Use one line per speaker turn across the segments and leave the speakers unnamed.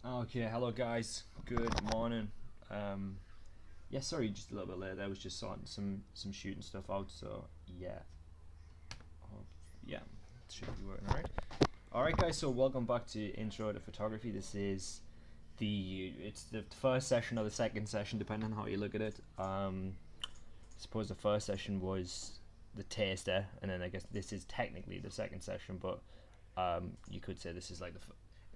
Okay, hello guys. Good morning. Yeah, sorry, just a little bit late. I was just sorting some shooting stuff out. So yeah, yeah, it should be working alright. All right, guys. So welcome back to Intro to Photography. This is it's the first session or the second session, depending on how you look at it. I suppose the first session was the taster, and then I guess this is technically the second session, but you could say this is like a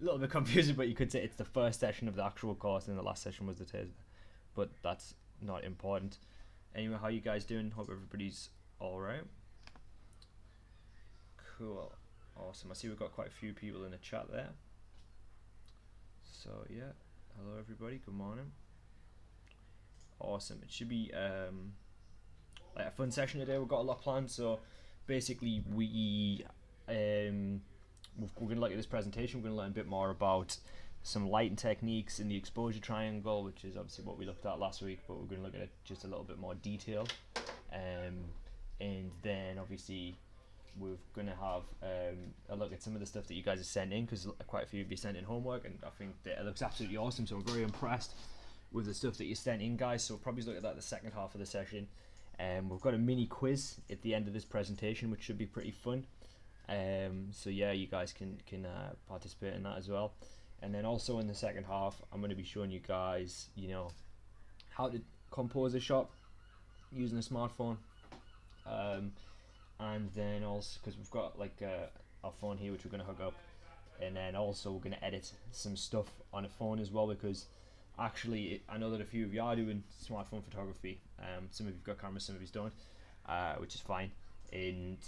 little bit confusing, but you could say it's the first session of the actual course, and the last session was the taster. But that's not important. Anyway, how you guys doing? Hope everybody's all right. Cool, awesome. I see we've got quite a few people in the chat there. So yeah, hello everybody. Good morning. Awesome. It should be like a fun session today. We've got a lot planned. So basically, we're going to look at this presentation. We're going to learn a bit more about some lighting techniques in the exposure triangle, which is obviously what we looked at last week, but we're going to look at it just a little bit more detail. And then obviously we're going to have a look at some of the stuff that you guys have sent in, because quite a few of you sent in homework, and I think that it looks absolutely awesome, so I'm very impressed with the stuff that you sent in, guys. So we'll probably look at that in the second half of the session. We've got a mini quiz at the end of this presentation, which should be pretty fun. So yeah, you guys can participate in that as well. And then also in the second half, I'm going to be showing you guys, how to compose a shot using a smartphone. And then also, because we've got like our phone here, which we're going to hook up, and then also we're going to edit some stuff on a phone as well, because actually I know that a few of you are doing smartphone photography. Some of you've got cameras, some of you don't, which is fine. And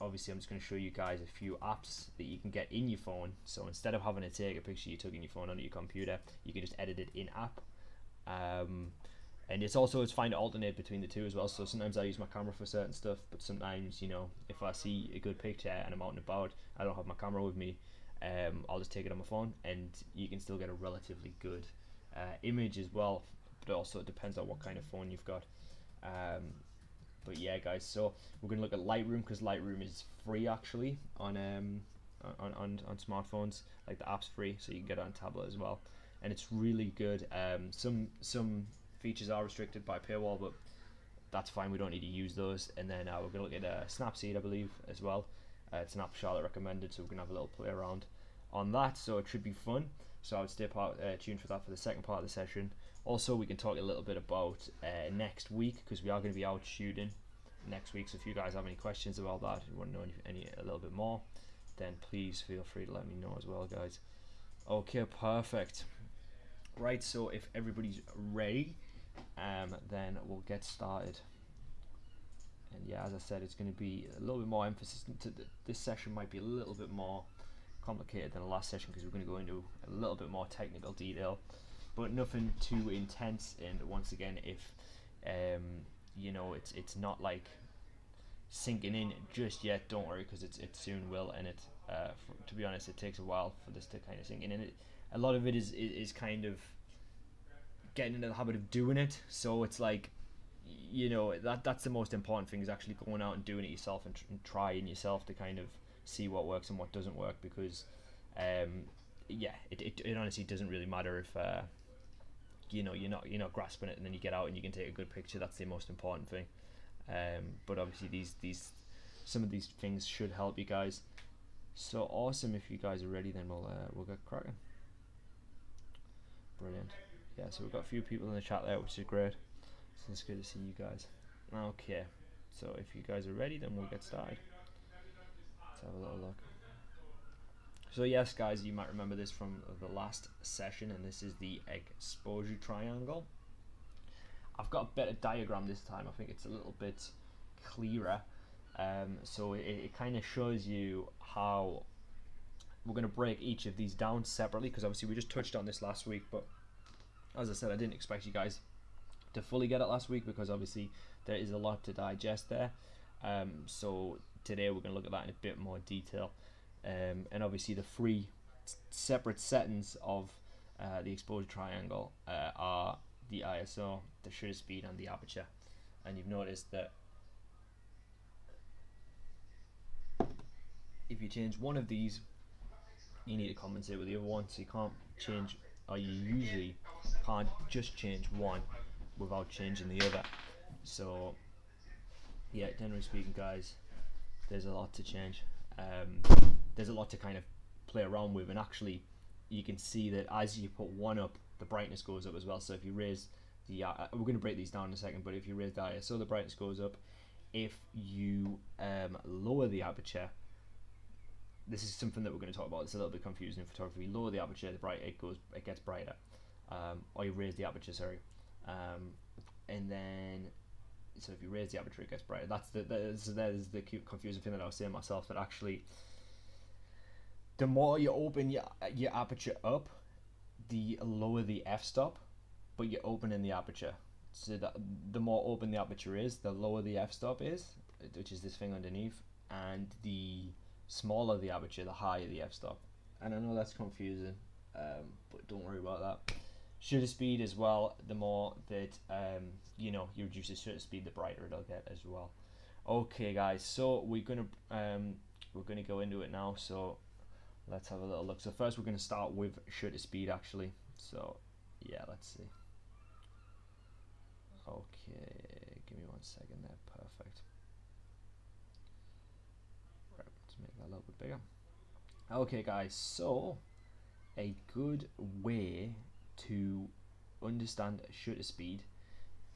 obviously I'm just going to show you guys a few apps that you can get in your phone. So instead of having to take a picture you took in your phone onto your computer, you can just edit it in app. And it's fine to alternate between the two as well. So sometimes I use my camera for certain stuff, but sometimes, if I see a good picture and I'm out and about, I don't have my camera with me, I'll just take it on my phone, and you can still get a relatively good image as well. But also it depends on what kind of phone you've got. But yeah, guys, so we're going to look at Lightroom, because Lightroom is free actually on smartphones. Like, the app's free, so you can get it on tablet as well, and it's really good. Some features are restricted by paywall, but that's fine, we don't need to use those. And then we're going to look at Snapseed, I believe, as well. It's an app Charlotte recommended, so we're going to have a little play around on that, so it should be fun. So I would stay tuned for that for the second part of the session. Also, we can talk a little bit about next week, because we are going to be out shooting next week. So if you guys have any questions about that, you want to know a little bit more, then please feel free to let me know as well, guys. Okay, perfect. Right, so if everybody's ready, then we'll get started. And yeah, as I said, it's going to be a little bit more emphasis into this session. Might be a little bit more complicated than the last session, because we're going to go into a little bit more technical detail, but nothing too intense. And once again, if it's not like sinking in just yet, don't worry, because it soon will. And to be honest, it takes a while for this to kind of sink in, and a lot of it is kind of getting into the habit of doing it. So it's like, that's the most important thing, is actually going out and doing it yourself, and trying yourself to kind of see what works and what doesn't work, because it honestly doesn't really matter if you're not grasping it, and then you get out and you can take a good picture. That's the most important thing. But obviously some of these things should help you guys. So awesome. If you guys are ready, then we'll get cracking. Brilliant. Yeah, so we've got a few people in the chat there, which is great. So it's good to see you guys. Okay, so if you guys are ready, then we'll get started. Let's have a little look. So yes, guys, you might remember this from the last session, and this is the exposure triangle. I've got a better diagram this time. I think it's a little bit clearer. So it kind of shows you how we're going to break each of these down separately, because obviously we just touched on this last week, but as I said, I didn't expect you guys to fully get it last week, because obviously there is a lot to digest there. So today we're going to look at that in a bit more detail. And obviously the three separate settings of the exposure triangle are the ISO, the shutter speed, and the aperture. And you've noticed that if you change one of these, you need to compensate with the other one, so you can't change or you usually can't just change one without changing the other. So yeah, generally speaking, guys, there's a lot to change. There's a lot to kind of play around with, and actually you can see that as you put one up, the brightness goes up as well. So if you raise the we're going to break these down in a second, but if you raise the ISO, the brightness goes up. If you lower the aperture, this is something that we're going to talk about. It's a little bit confusing in photography. You lower the aperture, it gets brighter, or you raise the aperture, sorry, and then so if you raise the aperture, it gets brighter. That is the confusing thing that I was saying myself. That actually, the more you open your aperture up, the lower the f-stop, but you're opening the aperture. So that the more open the aperture is, the lower the f-stop is, which is this thing underneath, and the smaller the aperture, the higher the f-stop. And I know that's confusing, but don't worry about that. Shutter speed as well, the more that you reduce the shutter speed, the brighter it'll get as well. Okay guys, so we're gonna go into it now, so let's have a little look. So first we're gonna start with shutter speed actually. So yeah, let's see. Okay, give me 1 second there, perfect. Right, let's make that a little bit bigger. Okay guys, so a good way to understand shutter speed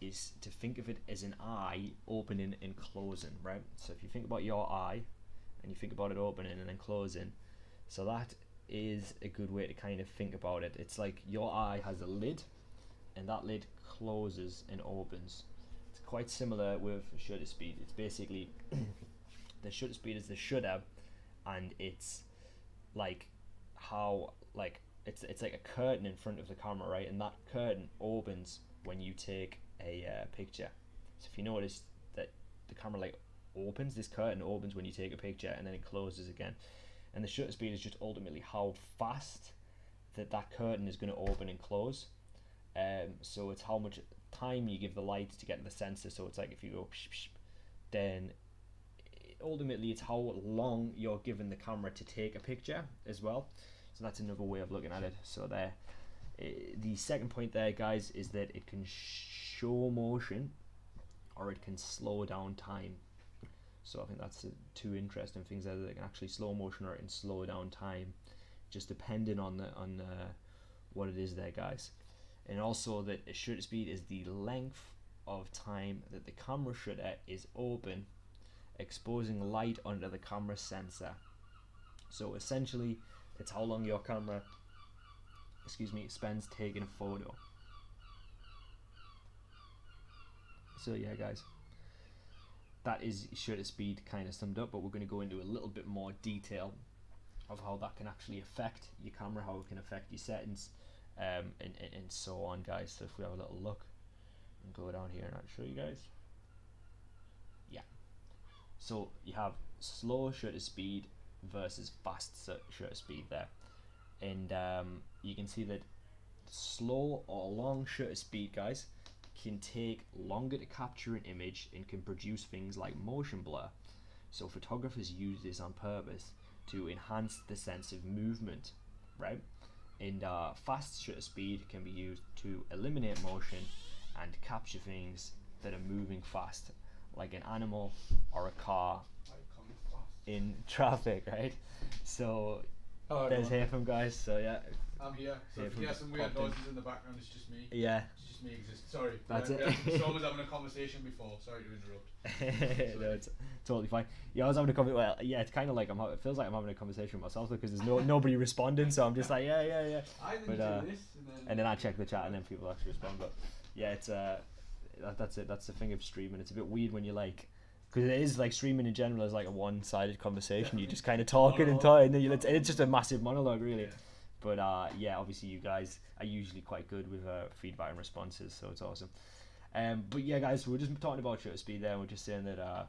is to think of it as an eye opening and closing, right? So if you think about your eye and you think about it opening and then closing, so that is a good way to kind of think about it. It's like your eye has a lid and that lid closes and opens. It's quite similar with shutter speed. It's basically the shutter speed is the shutter, and it's like how it's like a curtain in front of the camera, right? And that curtain opens when you take a picture. So if you notice that the camera like opens, this curtain opens when you take a picture, and then it closes again. And the shutter speed is just ultimately how fast that curtain is going to open and close. So it's how much time you give the light to get the sensor. So it's like if you go psh, psh, then ultimately it's how long you're giving the camera to take a picture as well. So that's another way of looking at it. So there, the second point there, guys, is that it can show motion or it can slow down time. So I think that's two interesting things there, that it can actually slow motion or it can slow down time, just depending on what it is there, guys. And also that a shutter speed is the length of time that the camera shutter is open, exposing light onto the camera sensor. So essentially it's how long your camera spends taking a photo. So yeah guys, that is shutter speed kind of summed up, but we're going to go into a little bit more detail of how that can actually affect your camera, how it can affect your settings, and so on, guys. So if we have a little look and go down here and I'll show you guys. Yeah, so you have slow shutter speed versus fast shutter speed there, and you can see that slow or long shutter speed, guys, can take longer to capture an image and can produce things like motion blur. So photographers use this on purpose to enhance the sense of movement, right? And fast shutter speed can be used to eliminate motion and capture things that are moving fast, like an animal or a car in traffic, right? So there's here from guys. So yeah,
I'm here. So if you hear some weird noises in the background, it's just me.
Yeah.
It's just me exist. Sorry.
That's it.
Someone was having a conversation before. Sorry to interrupt.
No, it's totally fine. Yeah, I was having a conversation. Well, yeah, it's kind of like it feels like I'm having a conversation with myself because there's nobody responding. So I'm just like, yeah.
But
and then I check the chat and then people actually respond. But yeah, it's that's it. That's the thing of streaming. It's a bit weird when you're like, because it is like streaming in general is like a one-sided conversation. You just kind of talking and talking, and it's just a massive monologue, really. Yeah. But yeah, obviously you guys are usually quite good with feedback and responses, so it's awesome. But yeah, guys, we're just talking about shutter speed there. And we're just saying that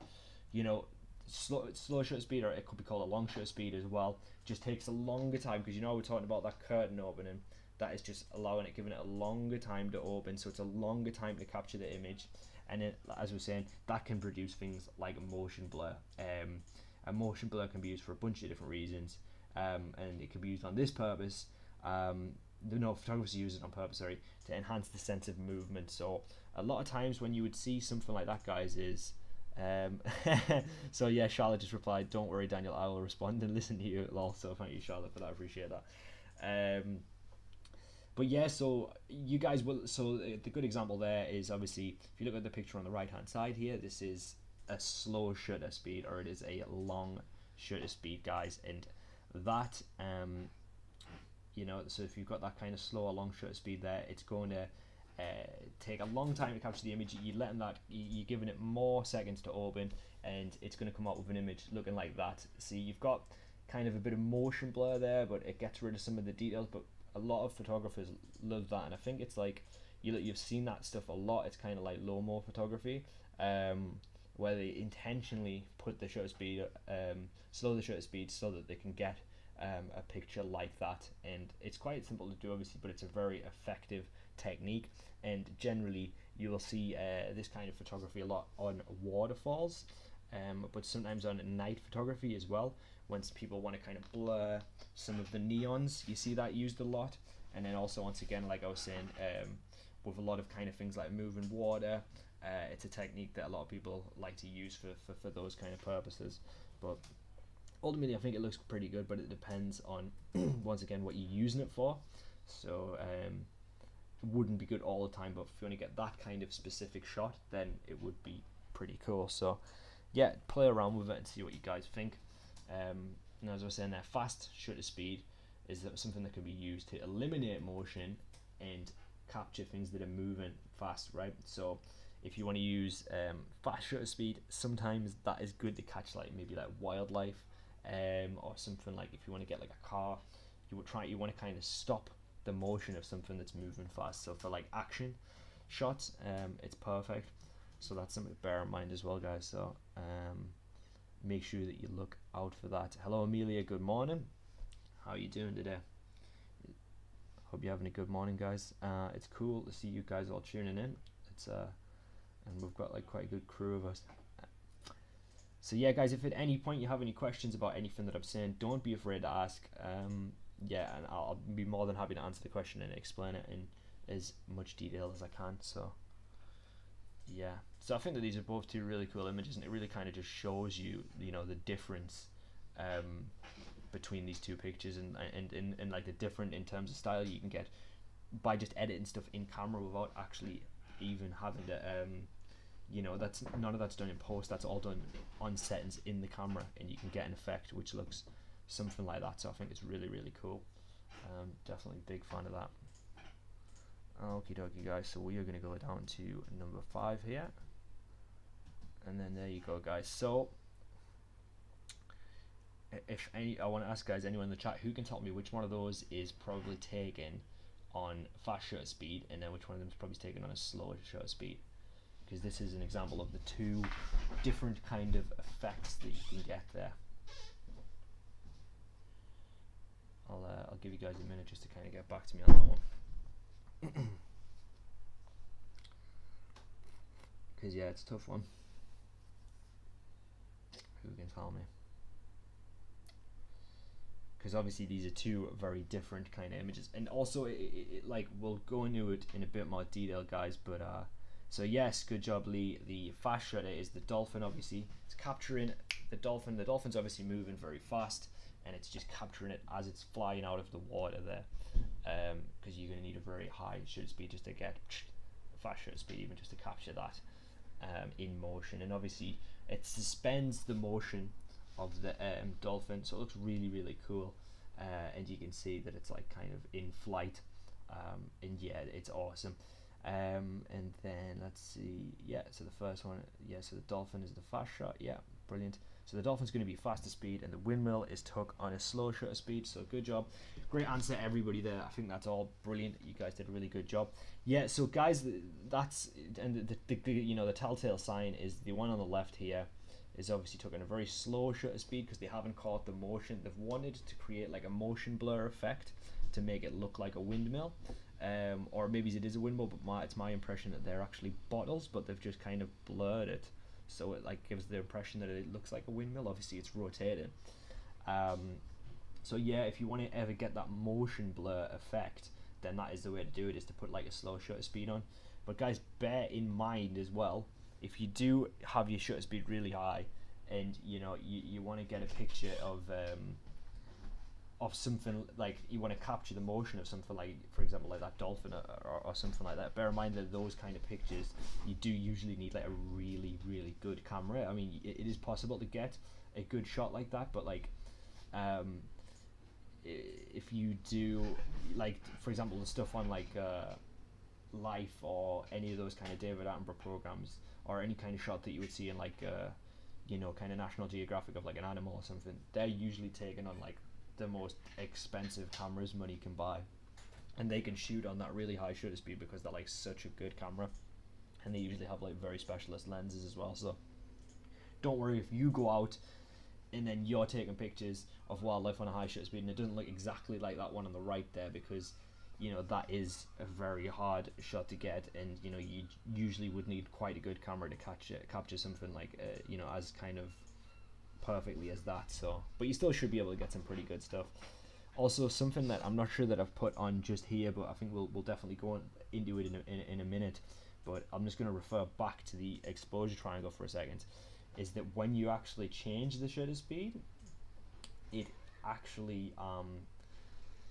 slow shutter speed, or it could be called a long shutter speed as well, just takes a longer time, because we're talking about that curtain opening. That is just giving it a longer time to open, so it's a longer time to capture the image. And it, as we were saying, that can produce things like motion blur. A motion blur can be used for a bunch of different reasons, and it can be used on this purpose. no, photographers use it on purpose, sorry, to enhance the sense of movement. So a lot of times when you would see something like that, guys, is so yeah, Charlotte just replied, "Don't worry, Daniel, I will respond and listen to you." Also, thank you, Charlotte, for that. I appreciate that. But yeah, so you guys will. So the good example there is obviously if you look at the picture on the right hand side here, this is a slow shutter speed, or it is a long shutter speed, guys, and that you know, so if you've got that kind of slow or long shutter speed there, it's going to take a long time to capture the image. You're letting that, you're giving it more seconds to open, and it's going to come out with an image looking like that. See, you've got kind of a bit of motion blur there, but it gets rid of some of the details. But a lot of photographers love that, and I think it's like you've seen that stuff a lot. It's kind of like low-mo photography, where they intentionally put the shutter speed, slow the shutter speed so that they can get a picture like that. And it's quite simple to do, obviously, but it's a very effective technique. And generally you will see this kind of photography a lot on waterfalls, but sometimes on night photography as well, once people want to kind of blur some of the neons, you see that used a lot. And then also, once again, like I was saying, with a lot of kind of things like moving water, it's a technique that a lot of people like to use for those kind of purposes. But ultimately I think it looks pretty good, but it depends on once again what you're using it for. So it wouldn't be good all the time, but if you want to get that kind of specific shot, then it would be pretty cool. So yeah, play around with it and see what you guys think. And as I was saying there, fast shutter speed is something that can be used to eliminate motion and capture things that are moving fast, right? So if you want to use fast shutter speed, sometimes that is good to catch like maybe like wildlife, or something like if you want to get like a car, you want to kind of stop the motion of something that's moving fast. So for like action shots, it's perfect. So that's something to bear in mind as well, guys. So make sure that you look out for that. Hello Amelia, good morning. How are you doing today? Hope you're having a good morning, guys. It's cool to see you guys all tuning in. It's and we've got like quite a good crew of us. So yeah, guys, if at any point you have any questions about anything that I'm saying, don't be afraid to ask. Yeah, and I'll be more than happy to answer the question and explain it in as much detail as I can. So yeah, so I think that these are both two really cool images, and it really kind of just shows you, you know, the difference between these two pictures, and like the different in terms of style you can get by just editing stuff in camera without actually even having to you know, that's none of that's done in post. That's all done on settings in the camera, and you can get an effect which looks something like that. So I think it's really, really cool. Definitely a big fan of that. Okie dokie, guys, so we are going to go down to number 5 here, and then there you go, guys. So if any, I want to ask, guys, anyone in the chat who can tell me which one of those is probably taken on fast shutter speed, and then which one of them is probably taken on a slow shutter speed, because this is an example of the two different kind of effects that you can get there. I'll give you guys a minute just to kind of get back to me on that one. Because yeah, it's a tough one. Who can tell me? Because obviously these are two very different kind of images, and also it like we'll go into it in a bit more detail, guys. But so yes, good job, Lee. The fast shutter is the dolphin. Obviously, it's capturing the dolphin. The dolphin's obviously moving very fast, and it's just capturing it as it's flying out of the water there. Because you're going to need a very high shutter speed just to get fast shutter speed, even just to capture that in motion. And obviously it suspends the motion of the dolphin, so it looks really, really cool. And you can see that it's like kind of in flight, and yeah, it's awesome. And then let's see, yeah, so the first one, yeah, so the dolphin is the fast shot, yeah, brilliant. So the dolphin's going to be faster speed, and the windmill is took on a slow shutter speed. So good job, great answer everybody there. I think that's all brilliant. You guys did a really good job. Yeah, so guys, that's, and the you know, the telltale sign is the one on the left here is obviously took on a very slow shutter speed because they haven't caught the motion. They've wanted to create like a motion blur effect to make it look like a windmill, or maybe it is a windmill, but it's my impression that they're actually bottles, but they've just kind of blurred it so it like gives the impression that it looks like a windmill. Obviously it's rotating. So yeah, if you want to ever get that motion blur effect, then that is the way to do it, is to put like a slow shutter speed on. But guys, bear in mind as well, if you do have your shutter speed really high, and you want to get a picture of something, like you want to capture the motion of something, like for example like that dolphin or something like that, bear in mind that those kind of pictures you do usually need like a really good camera. I mean, it is possible to get a good shot like that, but like if you do, like for example the stuff on like Life or any of those kind of David Attenborough programs, or any kind of shot that you would see in like kind of National Geographic of like an animal or something, they're usually taken on like the most expensive cameras money can buy, and they can shoot on that really high shutter speed because they're like such a good camera, and they usually have like very specialist lenses as well. So don't worry if you go out and then you're taking pictures of wildlife on a high shutter speed and it doesn't look exactly like that one on the right there, because that is a very hard shot to get, and you usually would need quite a good camera to capture something like as kind of perfectly as that. So but you still should be able to get some pretty good stuff. Also, something that I'm not sure that I've put on just here, but I think we'll definitely go into it in a minute, but I'm just going to refer back to the exposure triangle for a second, is that when you actually change the shutter speed, it actually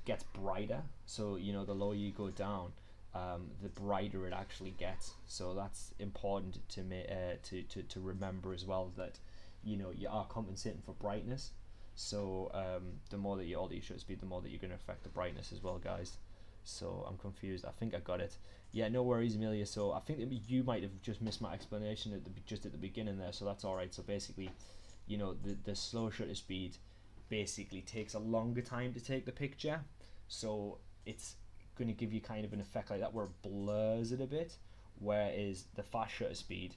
gets brighter. So the lower you go down, the brighter it actually gets. So that's important to remember as well, that you are compensating for brightness. So the more that you alter your shutter speed, the more that you're going to affect the brightness as well, guys. So I'm confused. I think I got it. Yeah, no worries, Amelia. So I think that you might have just missed my explanation just at the beginning there, so that's alright. So basically, the slow shutter speed basically takes a longer time to take the picture, so it's going to give you kind of an effect like that where it blurs it a bit, whereas the fast shutter speed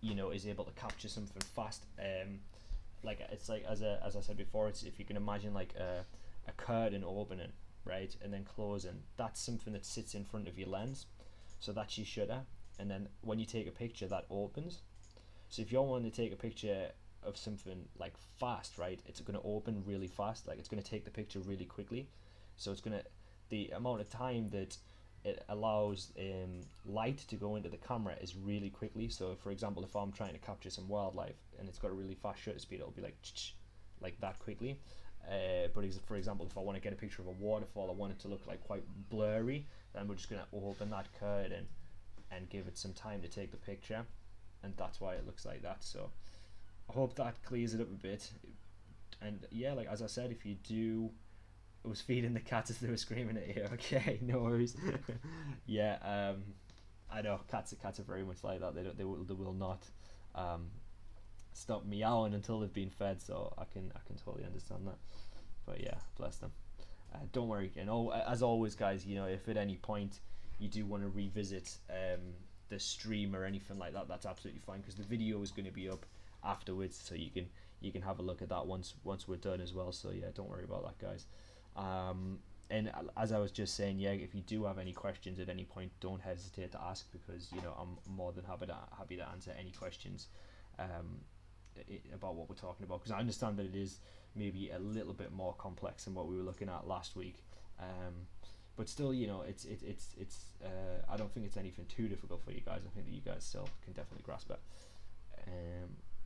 is able to capture something fast. Like it's like, as I said before, it's, if you can imagine like a curtain opening, right, and then closing, that's something that sits in front of your lens, so that's your shutter, and then when you take a picture that opens. So if you're wanting to take a picture of something like fast, right, it's going to open really fast, like it's going to take the picture really quickly. So it's going to, the amount of time that it allows light to go into the camera is really quickly. So for example, if I'm trying to capture some wildlife and it's got a really fast shutter speed, it'll be like that quickly. But for example, if I want to get a picture of a waterfall, I want it to look like quite blurry, then we're just going to open that curtain and give it some time to take the picture, and that's why it looks like that. So I hope that clears it up a bit. And yeah, like as I said, if you do, it was feeding the cats as they were screaming at you. Okay, no worries. Yeah, I know cats are very much like that. They will not stop meowing until they've been fed. So I can totally understand that. But yeah, bless them. Don't worry. As always, guys, if at any point you do want to revisit the stream or anything like that, that's absolutely fine, because the video is going to be up afterwards, so you can have a look at that once we're done as well. So yeah, don't worry about that, guys. And as I was just saying, yeah, if you do have any questions at any point, don't hesitate to ask, because I'm more than happy to answer any questions about what we're talking about, because I understand that it is maybe a little bit more complex than what we were looking at last week, but still, it's I don't think it's anything too difficult for you guys. I think that you guys still can definitely grasp it.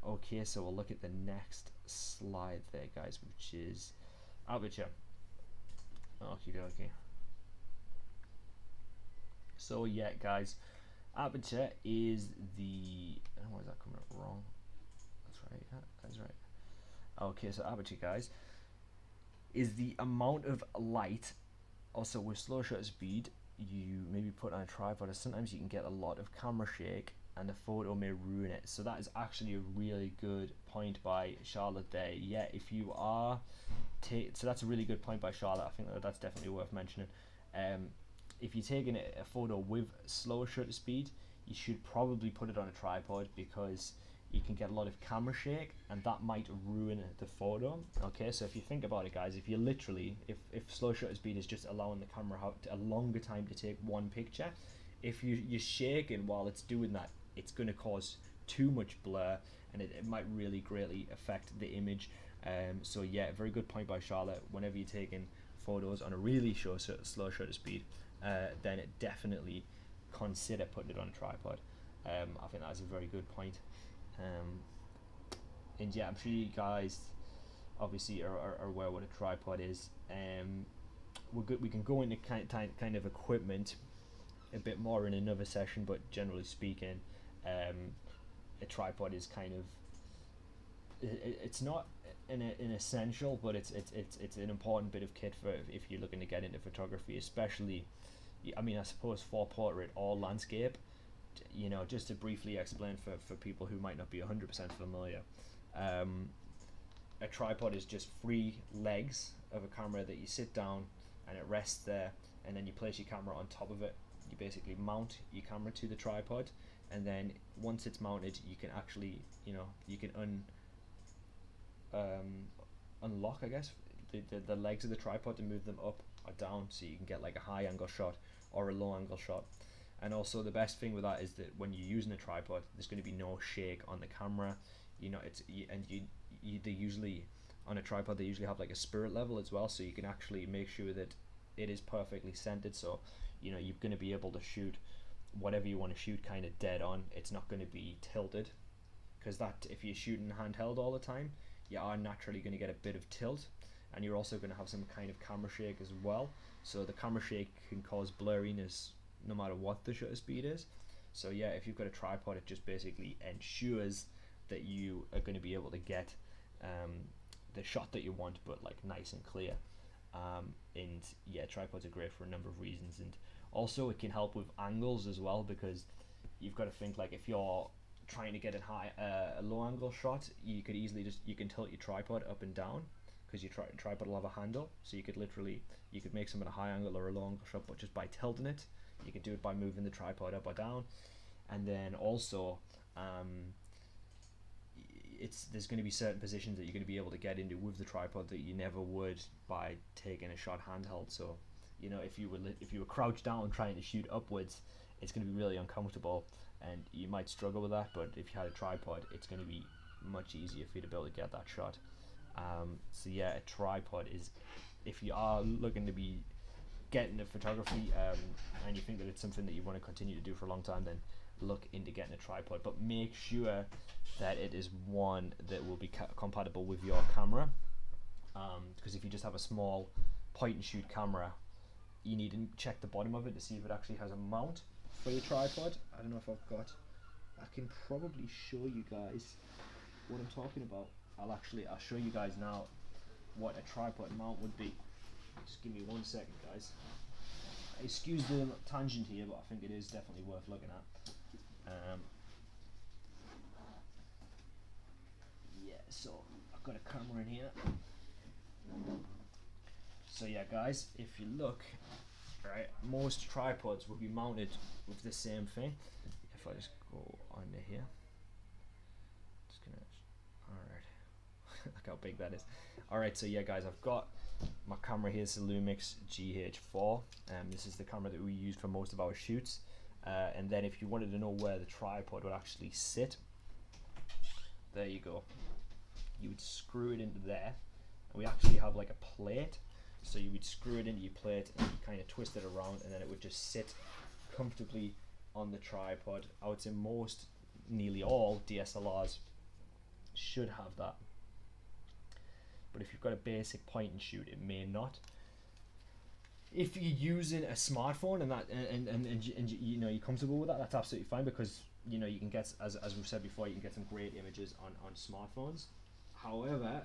Okay, so we'll look at the next slide there, guys, which is Aperture. Okay. So yeah, guys, Aperture is the, why is that coming up wrong? That's right. Okay, so Aperture, guys, is the amount of light. Also, with slow shutter speed, you maybe put on a tripod, or sometimes you can get a lot of camera shake and the photo may ruin it. So that is actually a really good point by Charlotte there. Yeah, if you are so that's a really good point by Charlotte. I think that's definitely worth mentioning. If you're taking a photo with slow shutter speed, you should probably put it on a tripod, because you can get a lot of camera shake and that might ruin the photo. Okay, so if you think about it, guys, if you literally, if slow shutter speed is just allowing the camera a longer time to take one picture, if you're shaking while it's doing that, it's going to cause too much blur, and it might really greatly affect the image. So yeah, very good point by Charlotte. Whenever you're taking photos on a really slow shutter speed, then definitely consider putting it on a tripod. I think that's a very good point. And yeah, I'm sure you guys obviously are aware what a tripod is. We can go into kind of equipment a bit more in another session, but generally speaking, a tripod is kind of it's not an essential, but it's an important bit of kit for if you're looking to get into photography, especially. I mean, I suppose for portrait or landscape. Just to briefly explain for people who might not be 100% familiar, a tripod is just 3 legs of a camera that you sit down and it rests there, and then you place your camera on top of it. You basically mount your camera to the tripod, and then once it's mounted, you can actually, you can unlock, I guess, the legs of the tripod to move them up or down, so you can get like a high angle shot or a low angle shot. And also the best thing with that is that when you're using a tripod, there's going to be no shake on the camera. They usually on a tripod, they usually have like a spirit level as well, so you can actually make sure that it is perfectly centered. So you're going to be able to shoot whatever you want to shoot kind of dead on. It's not going to be tilted, because that if you're shooting handheld all the time, you are naturally going to get a bit of tilt, and you're also going to have some kind of camera shake as well. So the camera shake can cause blurriness no matter what the shutter speed is. So yeah, if you've got a tripod, it just basically ensures that you are going to be able to get the shot that you want, but like nice and clear. And yeah, tripods are great for a number of reasons, and also it can help with angles as well, because you've got to think, like, if you're trying to get a low angle shot, you could easily you can tilt your tripod up and down, because your tripod will have a handle, so you could make some at a high angle or a low angle shot, but just by tilting it. You can do it by moving the tripod up or down. And then also there's going to be certain positions that you're going to be able to get into with the tripod that you never would by taking a shot handheld. So if you were crouched down trying to shoot upwards, it's going to be really uncomfortable and you might struggle with that. But if you had a tripod, it's going to be much easier for you to be able to get that shot. So yeah, a tripod is, if you are looking to be getting into photography and you think that it's something that you want to continue to do for a long time, then look into getting a tripod, but make sure that it is one that will be compatible with your camera, because if you just have a small point and shoot camera, you need to check the bottom of it to see if it actually has a mount for your tripod. I don't know if I can probably show you guys what I'm talking about. I'll show you guys now what a tripod mount would be. Just give me 1 second, guys. Excuse the tangent here, but I think it is definitely worth looking at. Yeah, so I've got a camera in here. So yeah, guys, if you look, right, most tripods will be mounted with the same thing. If I just go under here, alright, look how big that is. Alright, so yeah, guys, I've got my camera here. Is a Lumix GH4. This is the camera that we use for most of our shoots. And then if you wanted to know where the tripod would actually sit, there you go. You would screw it into there, and we actually have like a plate. So you would screw it into your plate and you kind of twist it around, and then it would just sit comfortably on the tripod. I would say nearly all DSLRs should have that. But if you've got a basic point and shoot, it may not. If you're using a smartphone and you're comfortable with that, that's absolutely fine, because you can get, as we've said before, you can get some great images on smartphones. However,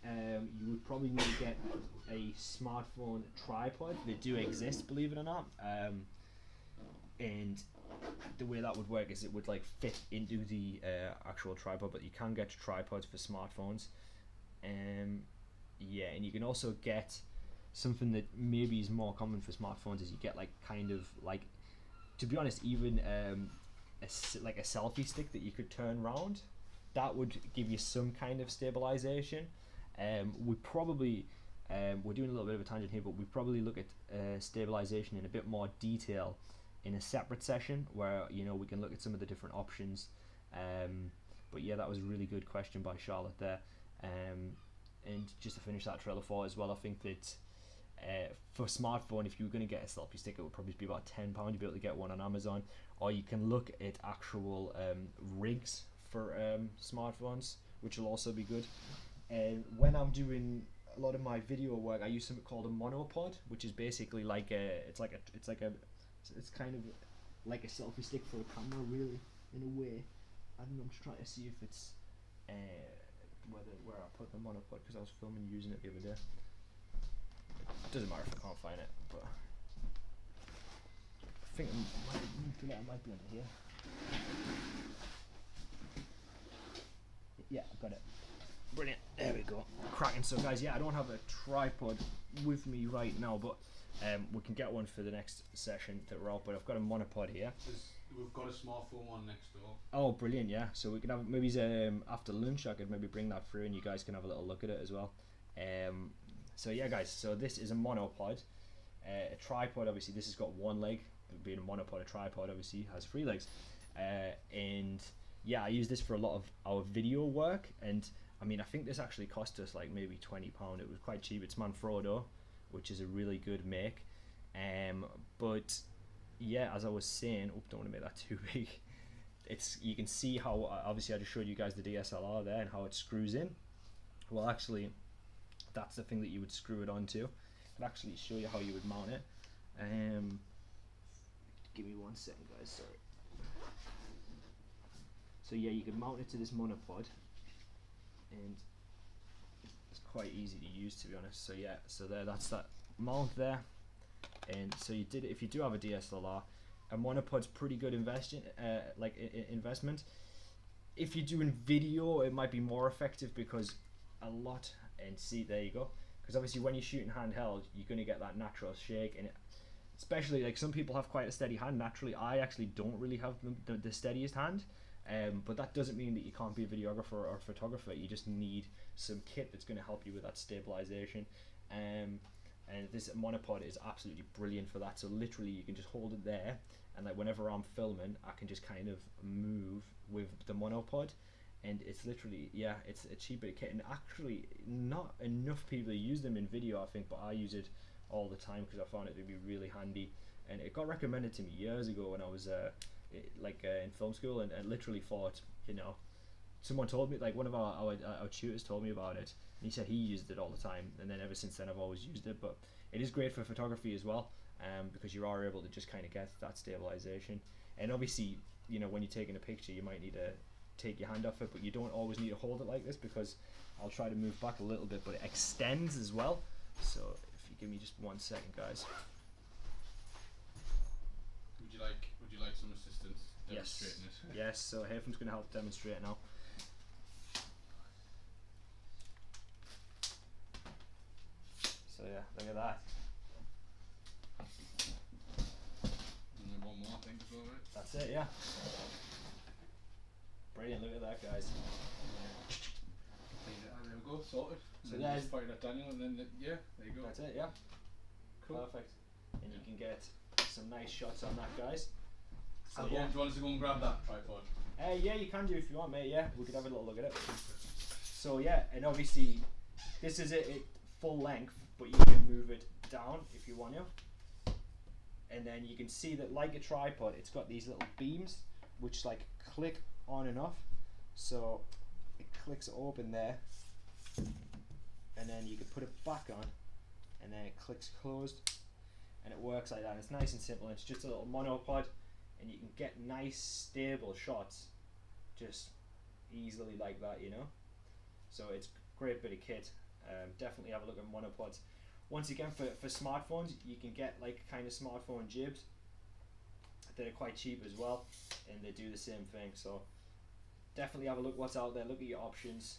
you would probably need to get a smartphone tripod. They do exist, believe it or not. And the way that would work is it would like fit into the actual tripod, but you can get tripods for smartphones. Yeah, and you can also get something that maybe is more common for smartphones, is you get like kind of like, to be honest, even like a selfie stick that you could turn round. That would give you some kind of stabilization. We probably we're doing a little bit of a tangent here, but we probably look at stabilization in a bit more detail in a separate session where we can look at some of the different options. But yeah, that was a really good question by Charlotte there. And just to finish that trailer for as well, I think that For smartphone, if you were going to get a selfie stick, it would probably be about £10. You'd be able to get one on Amazon, or you can look at actual rigs for smartphones, which will also be good. And when I'm doing a lot of my video work, I use something called a Monopod, which is basically like it's kind of like a selfie stick for a camera, really, in a way. I don't know, I'm just trying to see if it's where I put the Monopod, because I was filming using it the other day. It doesn't matter if I can't find it, but I think it might be under here. Yeah, I got it. Brilliant. There we go. Cracking. So guys, yeah, I don't have a tripod with me right now, but we can get one for the next session that we're out. But I've got a Monopod here.
We've got a smartphone one next door.
Oh, brilliant! Yeah, so we can have maybe after lunch. I could maybe bring that through, and you guys can have a little look at it as well. So yeah, guys. So this is a Monopod. A tripod. Obviously, this has got one leg. Being a Monopod, a tripod obviously has 3 legs. And yeah, I use this for a lot of our video work. And I mean, I think this actually cost us like maybe £20. It was quite cheap. It's Manfrotto, which is a really good make. But yeah, as I was saying, don't want to make that too big. You can see how obviously I just showed you guys the DSLR there and how it screws in. Well, actually, that's the thing that you would screw it onto. I'll actually show you how you would mount it. Give me 1 second, guys. Sorry. So yeah, you can mount it to this Monopod, and it's quite easy to use, to be honest. So yeah, that's that mount there. And so if you do have a DSLR, a Monopod's pretty good investment. If you're doing video, it might be more effective because there you go. Because obviously when you're shooting handheld, you're going to get that natural shake, and especially like some people have quite a steady hand naturally. I actually don't really have the steadiest hand, but that doesn't mean that you can't be a videographer or photographer. You just need some kit that's going to help you with that stabilization. And this Monopod is absolutely brilliant for that. So literally you can just hold it there, and like whenever I'm filming, I can just kind of move with the Monopod. And it's literally, yeah, it's a cheap bit of kit, and actually not enough people use them in video, I think, but I use it all the time because I found it to be really handy. And it got recommended to me years ago when I was in film school, and literally thought, someone told me, like one of our tutors told me about it, and he said he used it all the time, and then ever since then I've always used it. But it is great for photography as well, because you are able to just kind of get that stabilization. And obviously, when you're taking a picture, you might need to take your hand off it, but you don't always need to hold it like this, because I'll try to move back a little bit, but it extends as well. So if you give me just 1 second, guys.
Would you like some assistance demonstrating it?
Yes, so Haytham's going to help demonstrate now. So yeah, look at that.
And then one more thing before it.
That's it, yeah. Brilliant, look at that, guys.
There we go, sorted.
So
then
there's,
just point at Daniel, and then there you go.
that's it, yeah.
Cool.
Perfect. And you can get some nice shots on that, guys. So
Do you
yeah.
want us to go and grab that tripod?
Yeah, you can do if you want, mate. Yeah, we could have a little look at it. So yeah, and obviously this is it full length, but you can move it down if you want to. And then you can see that, like a tripod, it's got these little beams which like click on and off. So it clicks open there, and then you can put it back on, and then it clicks closed, and it works like that. It's nice and simple. It's just a little Monopod, and you can get nice stable shots just easily like that, so it's a great bit of kit. Definitely have a look at Monopods. Once again, for smartphones, you can get like kind of smartphone jibs that are quite cheap as well, and they do the same thing. So definitely have a look what's out there, look at your options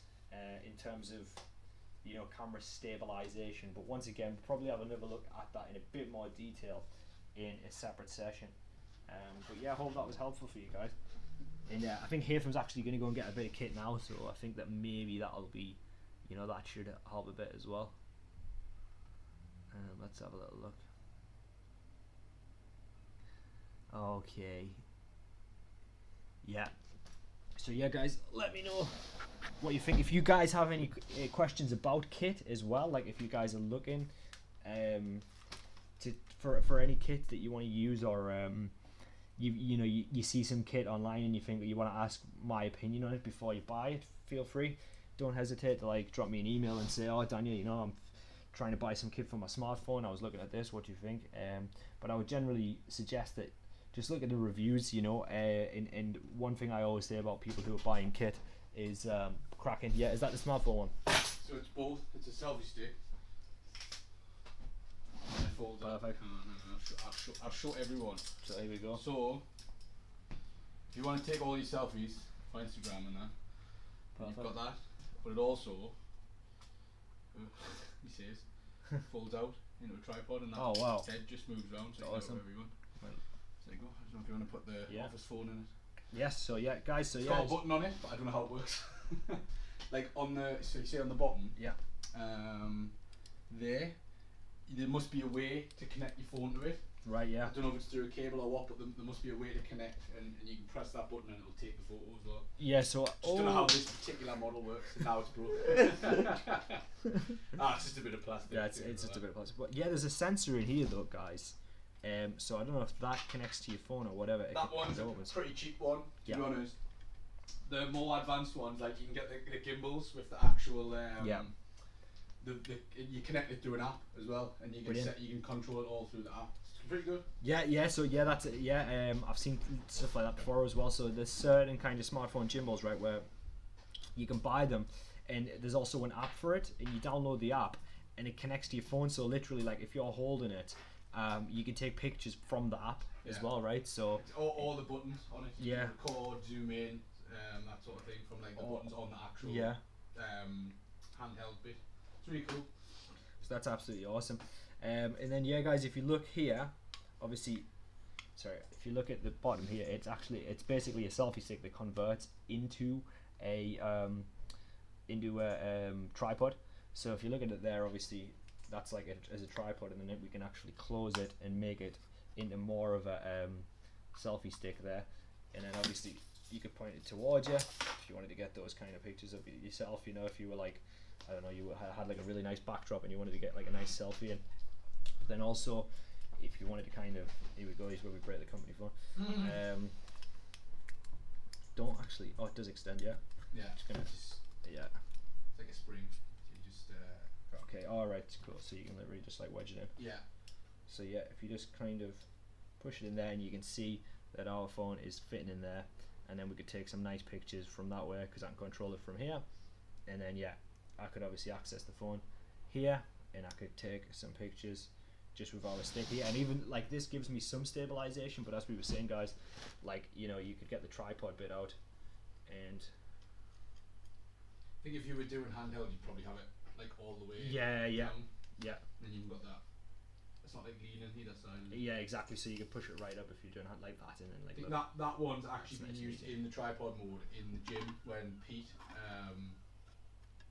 in terms of camera stabilization. But once again, we'll probably have another look at that in a bit more detail in a separate session. But yeah, I hope that was helpful for you guys. And I think Haytham's actually going to go and get a bit of kit now, so I think that maybe that'll be, that should help a bit as well. Let's have a little look. Okay. Yeah. So yeah, guys, let me know what you think. If you guys have any questions about kit as well, like if you guys are looking for any kit that you want to use, or you see some kit online and you think you want to ask my opinion on it before you buy it, feel free. Don't hesitate to like drop me an email and say, oh Daniel, I'm trying to buy some kit for my smartphone, I was looking at this, what do you think? But I would generally suggest that just look at the reviews, and one thing I always say about people who are buying kit is cracking. Yeah, is that the smartphone one?
So it's both. It's a selfie stick. And it folds up.
Perfect.
I'll show everyone.
So here we go.
So if you want to take all these selfies for Instagram and that,
Perfect.
you've got that. But it also, he says, folds out into a tripod, and that head just moves around, so you can go wherever you want.
Well,
so there you go. I don't know if you want to put the office phone in it.
Yes, so yeah, guys, so
It's
yeah.
got a button on it, but I don't know how it works. Like so you see on the bottom, there must be a way to connect your phone to it.
Right, yeah.
I don't know if it's through a cable or what, but there must be a way to connect, and you can press that button and it'll take the photo as well.
Yeah, so
Just don't know how this particular model works, and now it's broken. It's just a bit of plastic.
Yeah, it's just a bit of plastic. But yeah, there's a sensor in here though, guys. So I don't know if that connects to your phone or whatever.
That one's a pretty cheap one, to be honest. The more advanced ones, like you can get the gimbals with the actual you connect it through an app as well, and you can you can control it all through the app. It's pretty good.
That's it. Yeah, I've seen stuff like that before as well. So there's certain kind of smartphone gimbals, right, where you can buy them, and there's also an app for it, and you download the app, and it connects to your phone. So literally, like if you're holding it, you can take pictures from the app as well, right? So
it's all the buttons on it. You can record, zoom in, that sort of thing from like the buttons on the actual handheld bit. It's really cool.
So that's absolutely awesome. And then guys, if you look here, obviously, if you look at the bottom here, it's basically a selfie stick that converts into a tripod. So if you look at it there, obviously that's like as a tripod, and then we can actually close it and make it into more of a selfie stick there, and then obviously you could point it towards you if you wanted to get those kind of pictures of yourself. If you were like, I don't know, you had like a really nice backdrop and you wanted to get like a nice selfie in. Then also, if you wanted to kind of, here we go, here's where we break the company phone. Don't actually, it does extend, yeah. It's
like a spring. You just
okay, alright, cool. So you can literally just like wedge it in.
Yeah.
So yeah, if you just kind of push it in there, and you can see that our phone is fitting in there, and then we could take some nice pictures from that way, because I can control it from here. And then I could obviously access the phone here, and I could take some pictures just with our stick here, and even like this gives me some stabilization. But as we were saying, guys, like you could get the tripod bit out, and
I think if you were doing handheld, you'd probably have it like all the way
down.
Then you've got that. It's not like leaning either side.
Yeah, exactly. So you could push it right up if you're doing it like that, and then like.
I think that one's actually been used in the tripod mode in the gym when Pete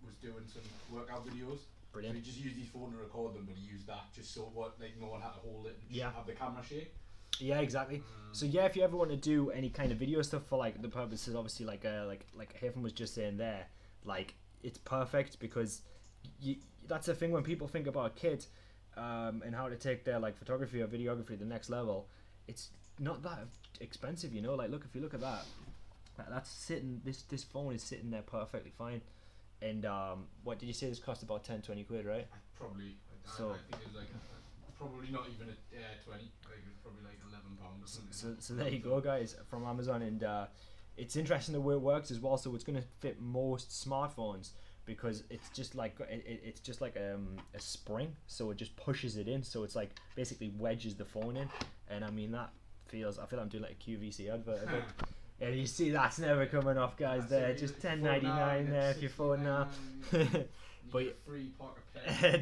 was doing some workout videos.
Brilliant.
So he just used his phone to record them, but he used that just so no one had to hold it and just have the camera shake.
Yeah, exactly. So if you ever want to do any kind of video stuff for like the purposes, obviously like Hafen was just saying there, like it's perfect, because that's the thing when people think about a kit and how to take their like photography or videography to the next level. It's not that expensive, Like look, if you look at that's sitting. This phone is sitting there perfectly fine. And what did you say this cost? About 10-20 quid, right?
Probably. I think it was like probably not even at 20. Like it was probably like £11 or something.
So there you go, guys, from Amazon, and it's interesting the way it works as well. So it's going to fit most smartphones, because it's just like a spring, so it just pushes it in. So it's like basically wedges the phone in, and I mean I feel I'm doing like a QVC advert. And you see that's never coming off, guys. That's there, just $10.99 there if you're phone now.
But you get a free Parker pen.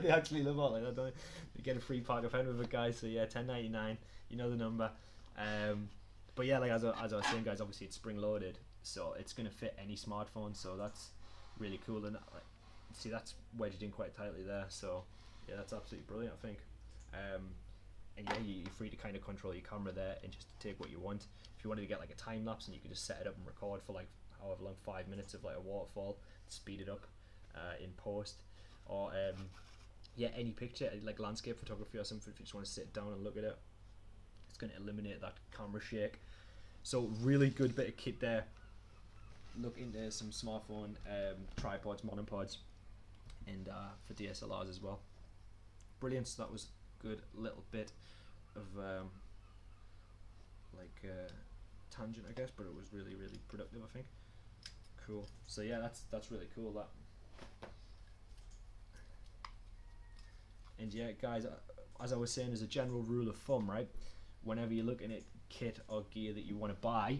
They actually love all like that, don't they? You get a free Parker pen with it, guys. So yeah, $10.99. You know the number. But yeah, like as I was saying, guys, obviously it's spring loaded, so it's gonna fit any smartphone. So that's really cool. And see, that's wedged in quite tightly there. So yeah, that's absolutely brilliant, I think. And yeah, you're free to kind of control your camera there and just take what you want. If you wanted to get like a time lapse, and you could just set it up and record for like however long, 5 minutes of like a waterfall, speed it up in post, or any picture, like landscape photography or something, if you just want to sit down and look at it, it's going to eliminate that camera shake. So really good bit of kit there. Look into some smartphone tripods, monopods, and for DSLRs as well. Brilliant. So that was a good little bit of tangent, I guess, but it was really productive, I think. Cool. So yeah, that's really cool, that. And yeah, guys, as I was saying, as a general rule of thumb, right, whenever you're looking at kit or gear that you want to buy,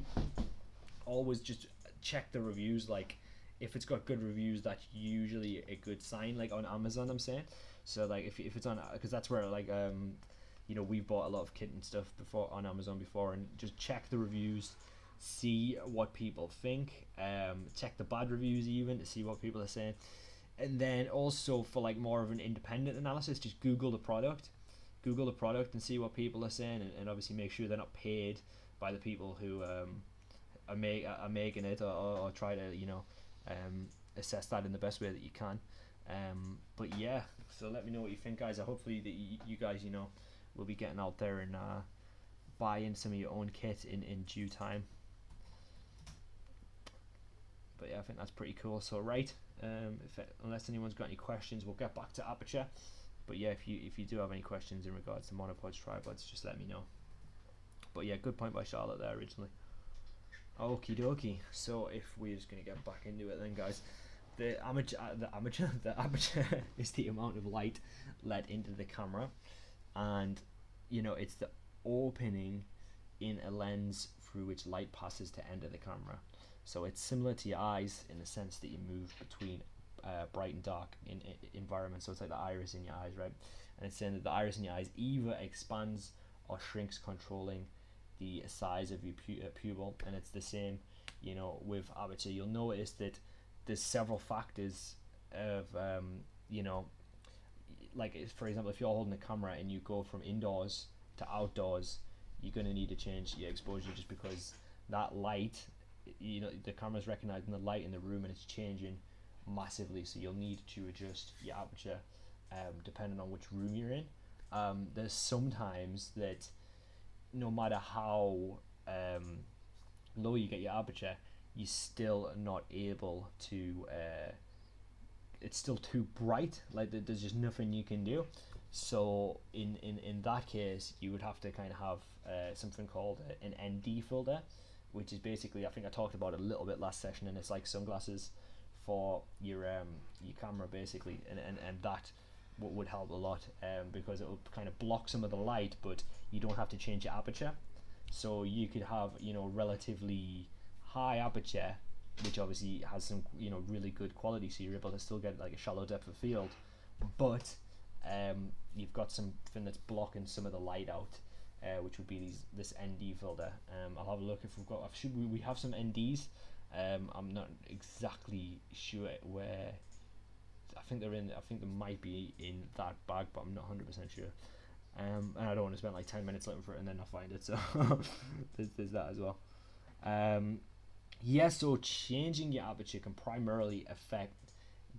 always just check the reviews. Like, if it's got good reviews, that's usually a good sign. Like on Amazon, I'm saying. So like if it's on, because that's where like we've bought a lot of kit and stuff before on Amazon before, and just check the reviews, see what people think, check the bad reviews even to see what people are saying. And then also for like more of an independent analysis, just Google the product and see what people are saying, and obviously make sure they're not paid by the people who are making it, or try to assess that in the best way that you can. But yeah, so let me know what you think, guys. Hopefully that you guys will be getting out there and buying some of your own kit in due time. But yeah, I think that's pretty cool. So right, unless anyone's got any questions, we'll get back to Aperture. But yeah, if you do have any questions in regards to monopods, tripods, just let me know. But yeah, good point by Charlotte there originally. Okie dokie. So if we're just gonna get back into it then, guys, the aperture is the amount of light let into the camera, and it's the opening in a lens through which light passes to enter the camera. So it's similar to your eyes in the sense that you move between bright and dark in environments. So it's like the iris in your eyes, right? And it's saying that the iris in your eyes either expands or shrinks, controlling the size of your pupil. And it's the same, with Aperture. You'll notice that there's several factors of, like for example, if you're holding a camera and you go from indoors to outdoors, you're going to need to change your exposure, just because that light, the camera's recognizing the light in the room and it's changing massively. So you'll need to adjust your aperture depending on which room you're in. There's sometimes that no matter how low you get your aperture, you're still not able to, it's still too bright, like there's just nothing you can do. So in that case, you would have to kind of have something called an ND filter, which is basically, I think I talked about it a little bit last session, and it's like sunglasses for your camera basically, and that would help a lot, because it will kind of block some of the light, but you don't have to change your aperture. So you could have relatively high aperture, which obviously has some really good quality, so you're able to still get like a shallow depth of field, but you've got something that's blocking some of the light out, which would be this ND filter. I'll have a look if we've got. We have some NDs. I'm not exactly sure where. I think they're in. I think they might be in that bag, but I'm not 100% sure. And I don't want to spend like 10 minutes looking for it and then not find it. So there's that as well. Yeah. So changing your aperture can primarily affect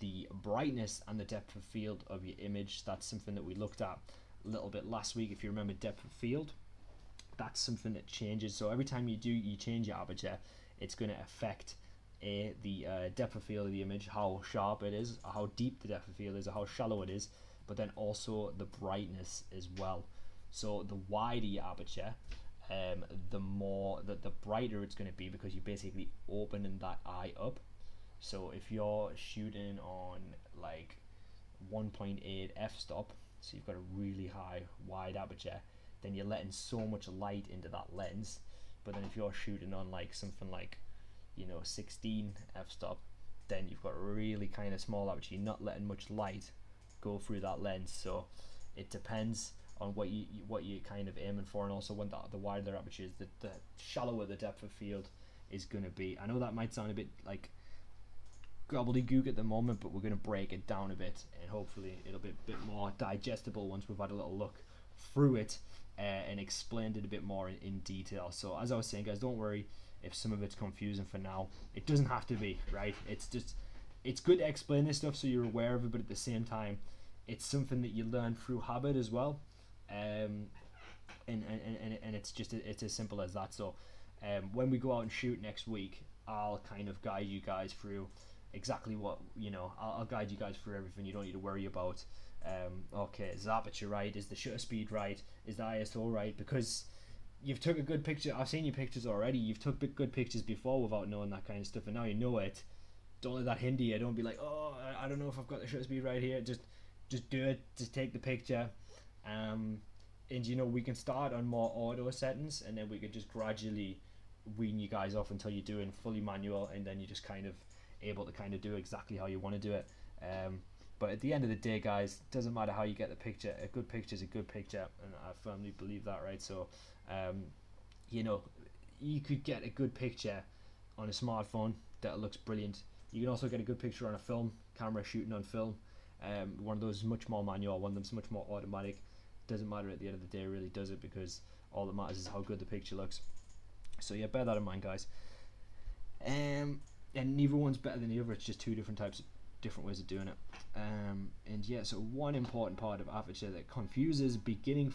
the brightness and the depth of field of your image. That's something that we looked at a little bit last week. If you remember depth of field, that's something that changes. So every time you change your aperture, it's going to affect the depth of field of the image, how sharp it is, or how deep the depth of field is, or how shallow it is, but then also the brightness as well. So the wider your aperture, the brighter it's going to be, because you're basically opening that eye up. So if you're shooting on like 1.8 f-stop, so you've got a really high wide aperture, then you're letting so much light into that lens. But then if you're shooting on like something like 16 f-stop, then you've got a really kind of small aperture. You're not letting much light go through that lens. So it depends on what you're kind of aiming for, and also when the wider the aperture is, the shallower the depth of field is going to be. I know that might sound a bit like gobbledygook at the moment, but we're going to break it down a bit, and hopefully it'll be a bit more digestible once we've had a little look through it and explained it a bit more in detail. So as I was saying, guys, don't worry if some of it's confusing for now. It doesn't have to be, right? It's good to explain this stuff so you're aware of it, but at the same time, it's something that you learn through habit as well. And it's just it's as simple as that. So when we go out and shoot next week, I'll kind of guide you guys through exactly what, you know, I'll guide you guys through everything. You don't need to worry about okay, is the aperture right, is the shutter speed right, is the ISO right, because you've took a good picture. I've seen your pictures already. You've took good pictures before without knowing that kind of stuff, and now you know it. Don't let that hinder you. Don't be like, oh, I don't know if I've got the shutter speed right here. Just do it. Just take the picture. And you know, we can start on more auto settings, and then we could just gradually wean you guys off until you're doing fully manual, and then you're just kind of able to kind of do exactly how you want to do it. But at the end of the day, guys, it doesn't matter how you get the picture. A good picture is a good picture, and I firmly believe that, right? So you know, you could get a good picture on a smartphone that looks brilliant. You can also get a good picture on a film camera shooting on film. One of those is much more manual, one of them's much more automatic. Doesn't matter at the end of the day, really, does it? Because all that matters is how good the picture looks. So yeah, bear that in mind, guys. And neither one's better than the other. It's just two different ways of doing it. And yeah, so one important part of Aperture that confuses beginning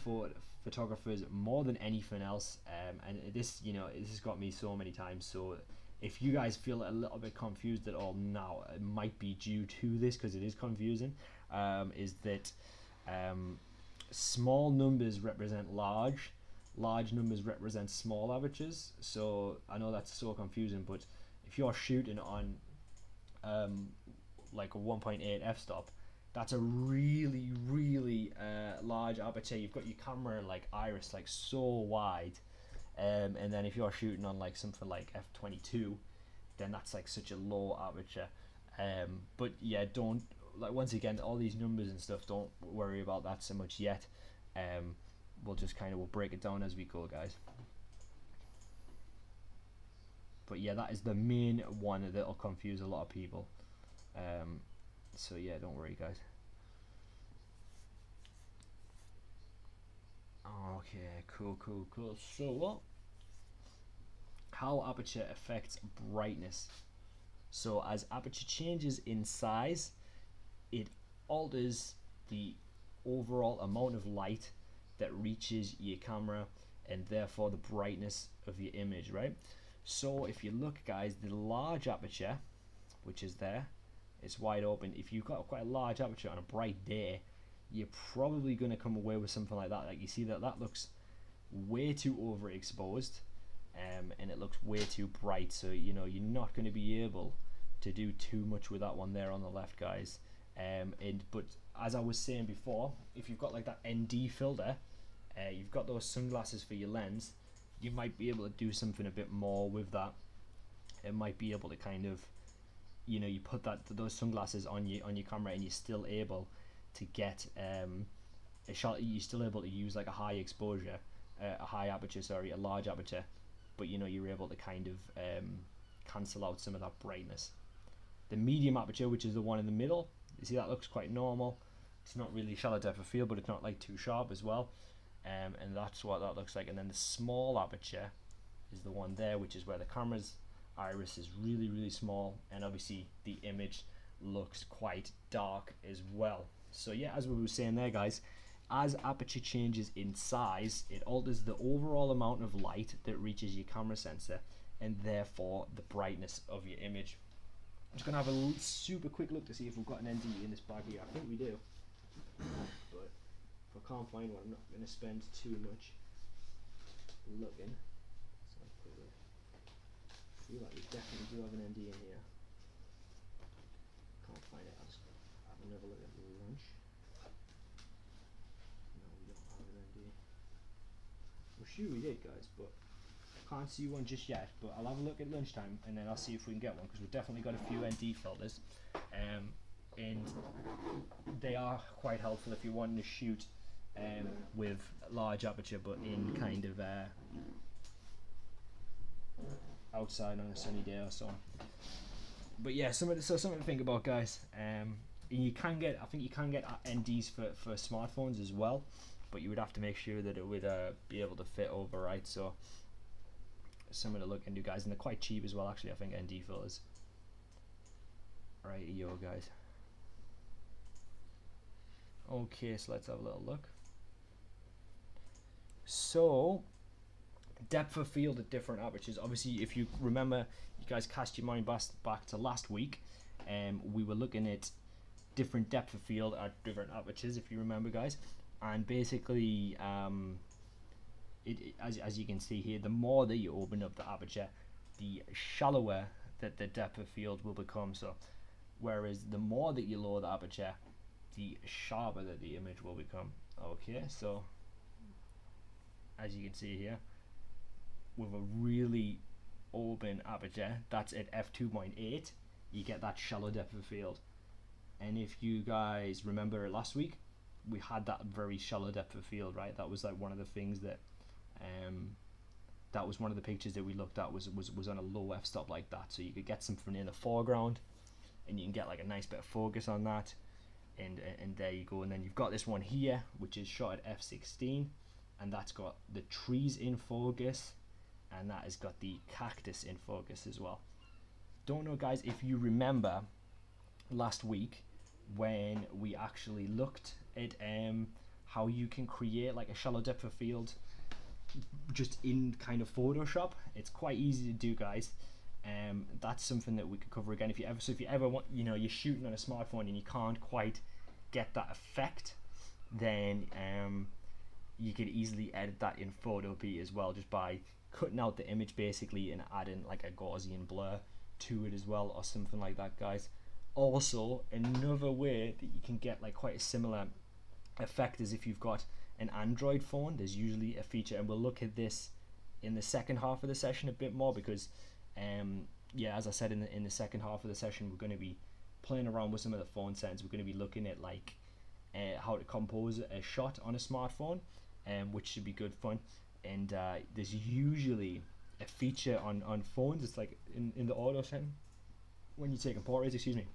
photographers more than anything else, and this, you know, this has got me so many times. So if you guys feel a little bit confused at all now, it might be due to this, because it is confusing. Is that small numbers represent large numbers represent small apertures. So I know that's so confusing, but if you're shooting on like a 1.8 f-stop, that's a really large aperture. You've got your camera like iris like so wide, and then if you're shooting on like something like f22, then that's like such a low aperture. But yeah, don't, like, once again, all these numbers and stuff, don't worry about that so much yet. We'll break it down as we go, guys. But yeah, that is the main one that'll confuse a lot of people. So yeah, don't worry, guys. Okay, cool. So how aperture affects brightness. So as aperture changes in size, it alters the overall amount of light that reaches your camera, and therefore the brightness of your image, right? So if you look, guys, the large aperture, which is there, it's wide open. If you've got quite a large aperture on a bright day, you're probably going to come away with something like that. Like, you see that looks way too overexposed, and it looks way too bright. So, you know, you're not going to be able to do too much with that one there on the left, guys. But as I was saying before, if you've got like that ND filter, you've got those sunglasses for your lens, you might be able to do something a bit more with that. It might be able to kind of, you know, you put those sunglasses on your camera, and you're still able to get a shot. You're still able to use like a high exposure, a high aperture, sorry, a large aperture, but you know, you're able to kind of cancel out some of that brightness. The medium aperture, which is the one in the middle, you see that looks quite normal. It's not really shallow depth of field, but it's not like too sharp as well. And that's what that looks like. And then the small aperture is the one there, which is where the camera's iris is really small, and obviously the image looks quite dark as well. So yeah, as we were saying there, guys, as aperture changes in size, it alters the overall amount of light that reaches your camera sensor, and therefore the brightness of your image. I'm just going to have a super quick look to see if we've got an ND in this bag here. I think we do, but if I can't find one, I'm not going to spend too much looking. So I feel like we definitely do have an ND in here. Can't find it. I'll just have another look at the lunch. No, we don't have an ND. We're sure we did, guys, but can't see one just yet. But I'll have a look at lunchtime, and then I'll see if we can get one, because we've definitely got a few ND filters, and they are quite helpful if you're wanting to shoot with large aperture, but in kind of outside on a sunny day or so. But yeah, something to think about, guys. You can get, I think you can get NDs for smartphones as well, but you would have to make sure that it would be able to fit over, right? So something to look into, guys, and they're quite cheap as well, actually. I think ND filters. Right, yo, guys. Okay, so let's have a little look. So depth of field at different apertures. Obviously, if you remember, you guys cast your mind back to last week, we were looking at different depth of field at different apertures, if you remember, guys. And basically, as you can see here, the more that you open up the aperture, the shallower that the depth of field will become. So whereas the more that you lower the aperture, the sharper that the image will become. Okay, so as you can see here, with a really open aperture, that's at f2.8, you get that shallow depth of field. And if you guys remember last week, we had that very shallow depth of field, right? That was like one of the things that that was one of the pictures that we looked at, was on a low f-stop like that, so you could get something in the foreground and you can get like a nice bit of focus on that, and there you go. And then you've got this one here which is shot at f16, and that's got the trees in focus, and that has got the cactus in focus as well. Don't know, guys, if you remember last week when we actually looked at how you can create like a shallow depth of field just in kind of Photoshop. It's quite easy to do, guys. That's something that we could cover again if you ever want, you're shooting on a smartphone and you can't quite get that effect, then you could easily edit that in Photopea as well, just by cutting out the image basically and adding like a Gaussian blur to it as well, or something like that, guys. Also, another way that you can get like quite a similar effect is if you've got an Android phone. There's usually a feature, and we'll look at this in the second half of the session a bit more, because yeah, as I said, in the second half of the session, we're going to be playing around with some of the phone settings. We're going to be looking at like how to compose a shot on a smartphone, which should be good fun. And there's usually a feature on phones. It's like in the auto setting when you're taking portraits, excuse me,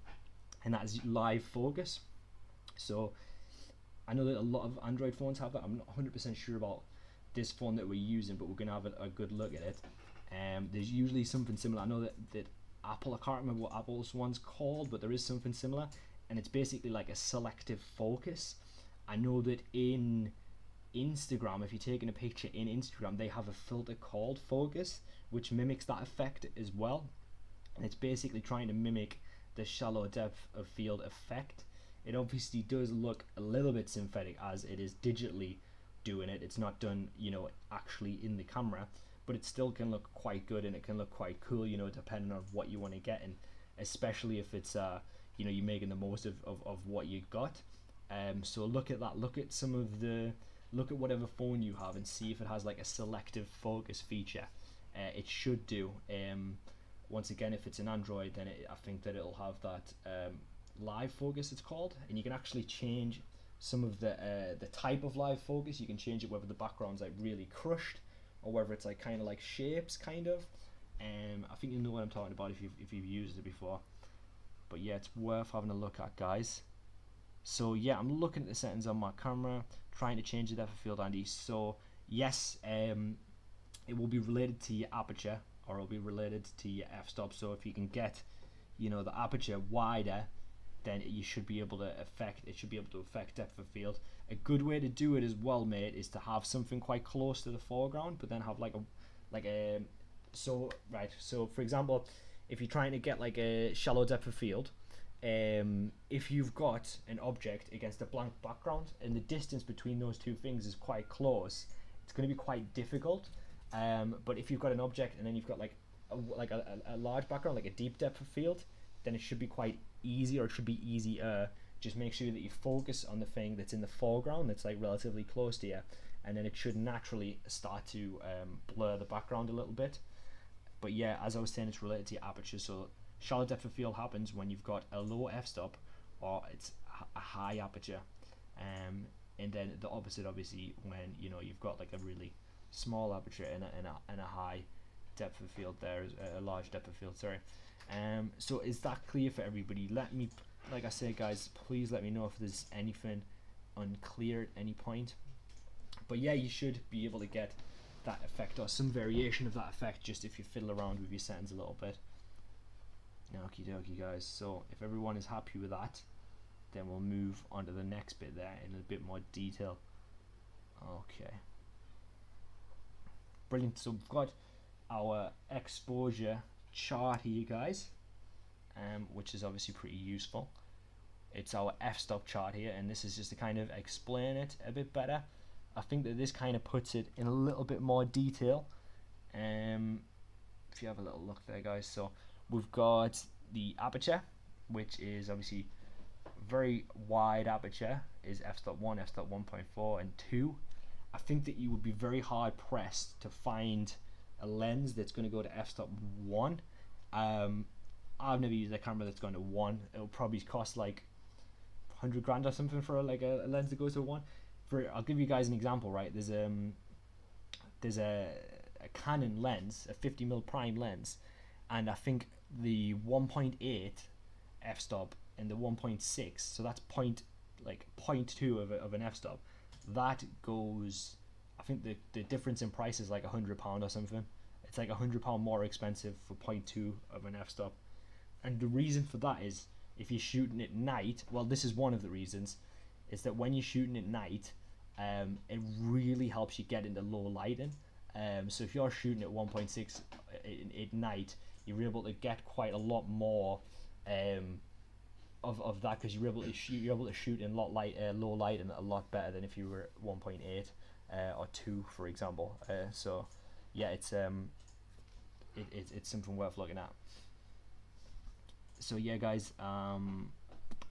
and that is live focus. So I know that a lot of Android phones have that. I'm not 100% sure about this phone that we're using, but we're going to have a good look at it. There's usually something similar. I know that Apple, I can't remember what Apple's one's called, but there is something similar, and it's basically like a selective focus. I know that in Instagram, if you're taking a picture in Instagram, they have a filter called focus, which mimics that effect as well. And it's basically trying to mimic the shallow depth of field effect. It obviously does look a little bit synthetic as it is digitally doing it. It's not done, actually in the camera, but it still can look quite good, and it can look quite cool, depending on what you want to get, and especially if it's you're making the most of what you got. So look at that. Look at whatever phone you have and see if it has like a selective focus feature. It should do. Once again, if it's an Android, then I think that it'll have that live focus, it's called, and you can actually change some of the type of live focus. You can change it whether the background's like really crushed or whether it's like kind of like shapes, kind of. I think you know what I'm talking about if you've used it before. But yeah, it's worth having a look at, guys. So yeah, I'm looking at the settings on my camera, trying to change the depth of field, Andy. So yes, it will be related to your aperture, or it'll be related to your f-stop. So if you can get, the aperture wider, then you should be able to affect depth of field. A good way to do it as well, mate, is to have something quite close to the foreground, but then have so for example, if you're trying to get like a shallow depth of field, if you've got an object against a blank background and the distance between those two things is quite close, it's going to be quite difficult. But if you've got an object and then you've got like a large background, like a deep depth of field, then it should be quite easy, or it should be easier. Just make sure that you focus on the thing that's in the foreground, that's like relatively close to you, and then it should naturally start to blur the background a little bit. But yeah, as I was saying, it's related to your aperture. So shallow depth of field happens when you've got a low f-stop or it's a high aperture, and then the opposite obviously when you've got like a really small aperture and a high depth of field. There is a large depth of field, sorry. So is that clear for everybody? Let me, like I say, guys, please let me know if there's anything unclear at any point. But yeah, you should be able to get that effect or some variation of that effect just if you fiddle around with your settings a little bit. Okie dokie, guys. So if everyone is happy with that, then we'll move on to the next bit there in a bit more detail. Okay, brilliant. So we've got our exposure chart here, guys, which is obviously pretty useful. It's our f-stop chart here, and this is just to kind of explain it a bit better. I think that this kind of puts it in a little bit more detail. If you have a little look there, guys, so we've got the aperture, which is obviously very wide aperture, is f-stop 1, f-stop 1.4 and 2. I think that you would be very hard pressed to find a lens that's going to go to f-stop 1. I've never used a camera that's going to 1. It'll probably cost like 100 grand or something for like a lens that goes to 1. I'll give you guys an example, right? There's a Canon lens, a 50mm prime lens, and I think the 1.8 f-stop and the 1.6, so that's 0.2 of an f-stop, that goes, I think the difference in price is like £100 or something. It's like £100 more expensive for 0.2 of an f-stop. And the reason for that is, if you're shooting at night, well, this is one of the reasons, is that when you're shooting at night, it really helps you get into low lighting. So if you're shooting at 1.6 at night, you're able to get quite a lot more of that, because you're able to shoot in low lighting a lot better than if you were at 1.8 or 2, for example. So yeah, it's something worth looking at. So yeah, guys,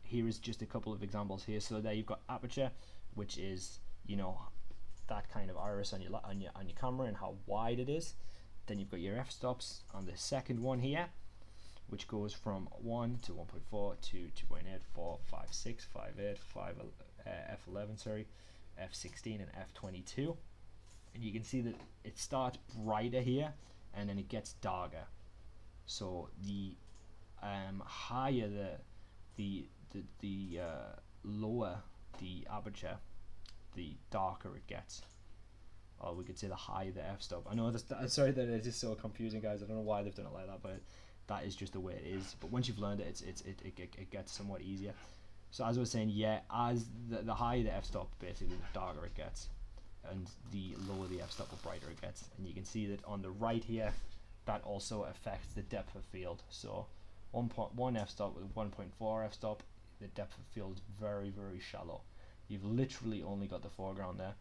here is just a couple of examples here. So there you've got aperture, which is, you know, that kind of iris on your camera and how wide it is. Then you've got your f-stops on the second one here, which goes from 1 to 1.4 to 2.8, 4, 5, 6, 5, 8, 5, f11, sorry, f16 and f22. And you can see that it starts brighter here and then it gets darker. So the higher the lower the aperture, the darker it gets. Or we could say the higher the f-stop. I know sorry that it is so confusing, guys. I don't know why they've done it like that, but that is just the way it is. But once you've learned it, it gets somewhat easier. So as I was saying, yeah, as the higher the f-stop, basically the darker it gets, and the lower the f-stop, the brighter it gets. And you can see that on the right here, that also affects the depth of field. So 1.1 f-stop with 1.4 f-stop, the depth of field is very, very shallow. You've literally only got the foreground there.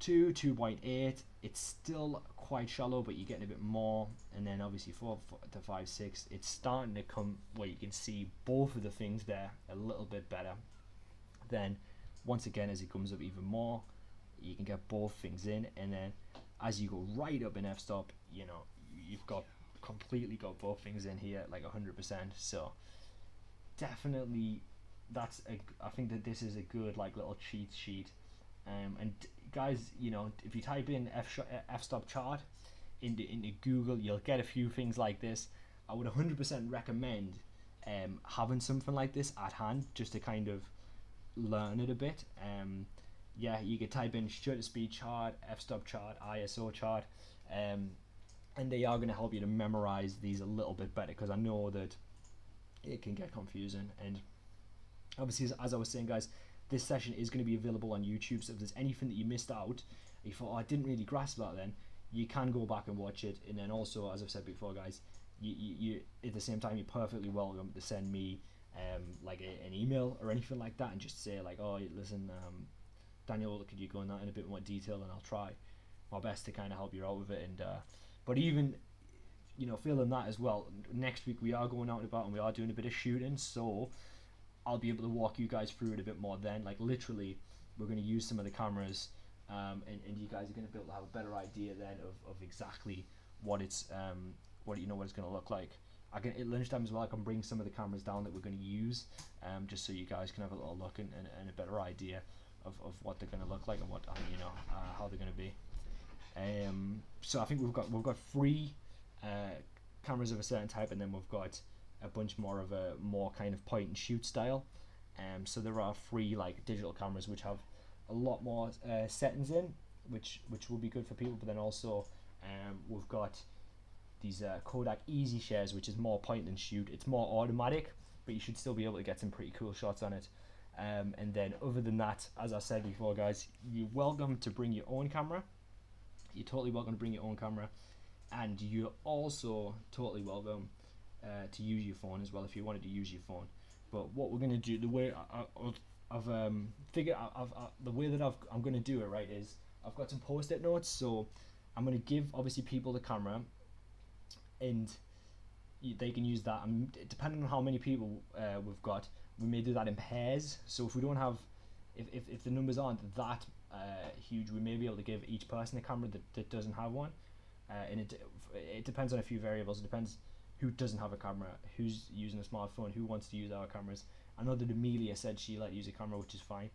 2.8, it's still quite shallow, but you're getting a bit more. And then obviously 4 to 5, 6, it's starting to come where you can see both of the things there a little bit better. Then once again, as it comes up even more, you can get both things in. And then as you go right up in f-stop, you know, you've completely got both things in here, like 100%. So definitely, I think that this is a good like little cheat sheet. And guys, you know, if you type in f-stop chart into Google, you'll get a few things like this. I would 100% recommend having something like this at hand, just to kind of learn it a bit. Yeah, you could type in shutter speed chart, f-stop chart, ISO chart, and they are going to help you to memorize these a little bit better, because I know that it can get confusing. And obviously, as I was saying, guys, this session is going to be available on YouTube, so if there's anything that you missed out, you thought, oh, I didn't really grasp that, then you can go back and watch it. And then also, as I've said before, guys, you at the same time, you're perfectly welcome to send me like an email or anything like that, and just say like, oh, listen, Daniel, could you go in that in a bit more detail, and I'll try my best to kind of help you out with it. And but even, you know, feeling that as well, next week we are going out and about and we are doing a bit of shooting, so I'll be able to walk you guys through it a bit more then. Like literally, we're going to use some of the cameras, and you guys are going to be able to have a better idea then of exactly what it's what it's going to look like. I can at lunchtime as well, I can bring some of the cameras down that we're going to use, just so you guys can have a little look and a better idea of what they're going to look like and what how they're going to be. So I think we've got 3 cameras of a certain type, and then we've got a bunch more of a more kind of point and shoot style. So there are 3 like digital cameras which have a lot more settings in, which will be good for people. But then also we've got these Kodak Easy Shares, which is more point and shoot. It's more automatic, but you should still be able to get some pretty cool shots on it. And then other than that, as I said before, guys, you're welcome to bring your own camera. You're totally welcome to bring your own camera, and you're also totally welcome to use your phone as well if you wanted to use your phone. But what we're gonna do, the way I've figured out, the way that I'm gonna do it right is I've got some post-it notes. So I'm gonna give obviously people the camera, and they can use that. And depending on how many people we've got, we may do that in pairs. So if we don't have, if the numbers aren't that huge, we may be able to give each person a camera that doesn't have one. And it depends on a few variables. It depends who doesn't have a camera, who's using a smartphone, who wants to use our cameras. I know that Amelia said she let use a camera, which is fine.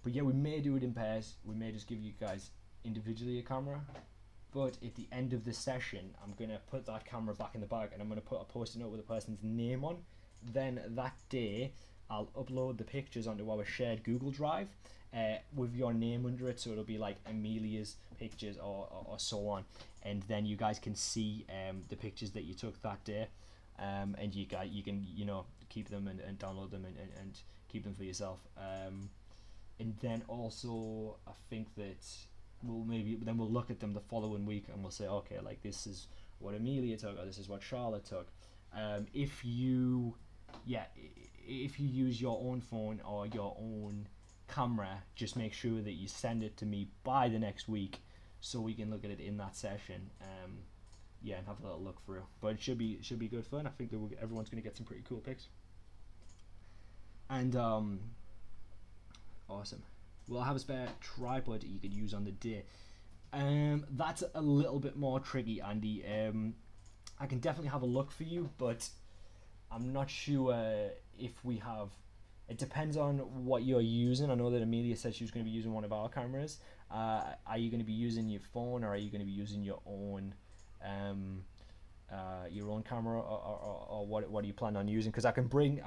But yeah, we may do it in pairs. We may just give you guys individually a camera. But at the end of the session, I'm going to put that camera back in the bag, and I'm going to put a post-it note with the person's name on. Then that day, I'll upload the pictures onto our shared Google Drive with your name under it. So it'll be like Amelia's pictures or so on. And then you guys can see the pictures that you took that day. And you can keep them and download them and keep them for yourself. And then also, I think that we'll look at them the following week and we'll say, okay, like this is what Amelia took, or this is what Charlotte took. If you use your own phone or your own camera, just make sure that you send it to me by the next week so we can look at it in that session. And have a little look through. But it should be good fun. I think that everyone's going to get some pretty cool pics. And awesome. We'll have a spare tripod that you could use on the day. That's a little bit more tricky, Andy. I can definitely have a look for you, but I'm not sure if we have. It depends on what you're using. I know that Amelia said she was going to be using one of our cameras. Are you going to be using your phone, or are you going to be using your own camera, or what do you plan on using? Because I can bring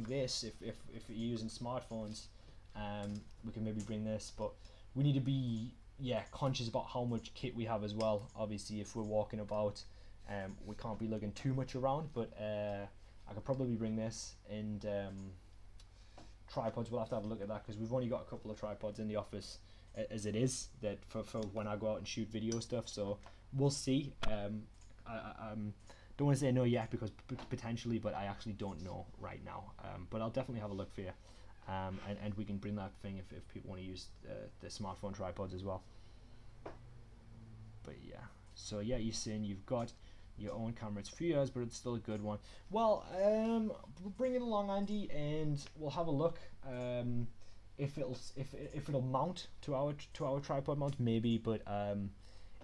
this if you're using smartphones. We can maybe bring this, but we need to be conscious about how much kit we have as well. Obviously, if we're walking about, we can't be looking too much around. But I could probably bring this, and tripods. We'll have to have a look at that because we've only got a couple of tripods in the office as it is, that for when I go out and shoot video stuff. So we'll see. I don't want to say no yet because potentially, but I actually don't know right now. But I'll definitely have a look for you. And we can bring that thing if people want to use the smartphone tripods as well. But yeah, so yeah, you're saying you've got your own camera. It's 3 years, but it's still a good one. Well, bring it along, Andy, and we'll have a look. If it'll mount to our tripod mount, maybe, but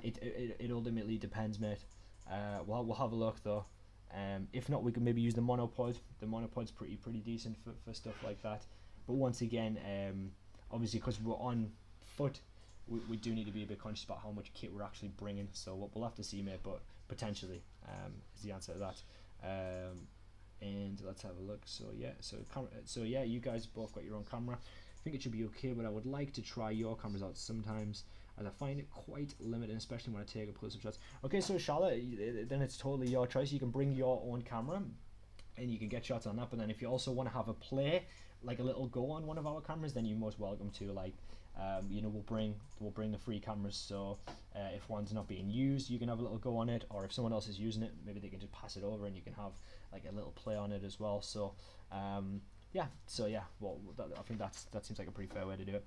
it ultimately depends, mate. We'll have a look though. If not, we can maybe use the Monopod. The Monopod's pretty decent for stuff like that. But once again, obviously because we're on foot, we do need to be a bit conscious about how much kit we're actually bringing. So we'll have to see, mate. But potentially is the answer to that. And let's have a look. So yeah, you guys both got your own camera. I think it should be okay, but I would like to try your cameras out sometimes, as I find it quite limited, especially when I take up close-up shots. Okay, so Charlotte, then it's totally your choice. You can bring your own camera, and you can get shots on that. But then if you also want to have a play, like a little go on one of our cameras, then you're most welcome to. Like, we'll bring the free cameras. So if one's not being used, you can have a little go on it, or if someone else is using it, maybe they can just pass it over, and you can have like a little play on it as well. So I think that seems like a pretty fair way to do it.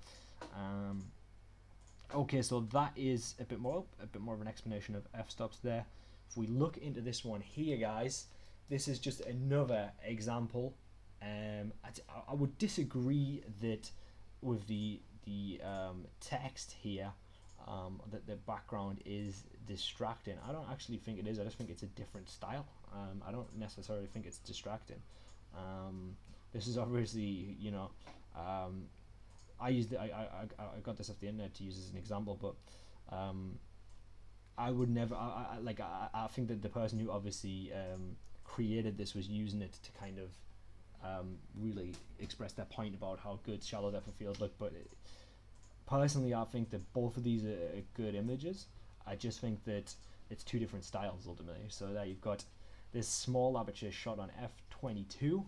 Okay, so that is a bit more of an explanation of f-stops there. If we look into this one here, guys, this is just another example. I would disagree that with the text here, that the background is distracting. I don't actually think it is. I just think it's a different style. I don't necessarily think it's distracting. This is obviously, I got this off the internet to use as an example, but I would never. I think that the person who obviously created this was using it to kind of really express their point about how good shallow depth of field looked. But personally, I think that both of these are good images. I just think that it's two different styles ultimately. So there you've got this small aperture shot on f22.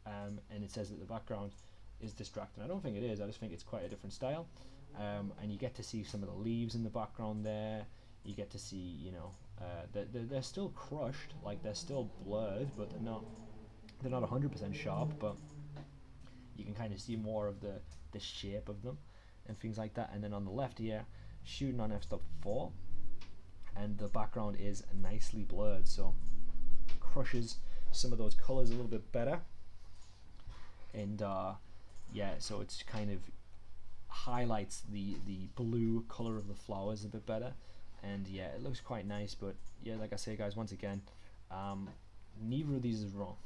and it says that the background is distracting. I don't think it is. I just think it's quite a different style, and you get to see some of the leaves in the background there. You get to see, you know, they're still crushed, like they're still blurred, but they're not 100% sharp, but you can kind of see more of the shape of them and things like that. And then on the left here, shooting on f-stop 4, and the background is nicely blurred, so crushes some of those colors a little bit better. And yeah, so it's kind of highlights the blue color of the flowers a bit better. And yeah, it looks quite nice. But yeah, like I say, guys, once again, neither of these is wrong,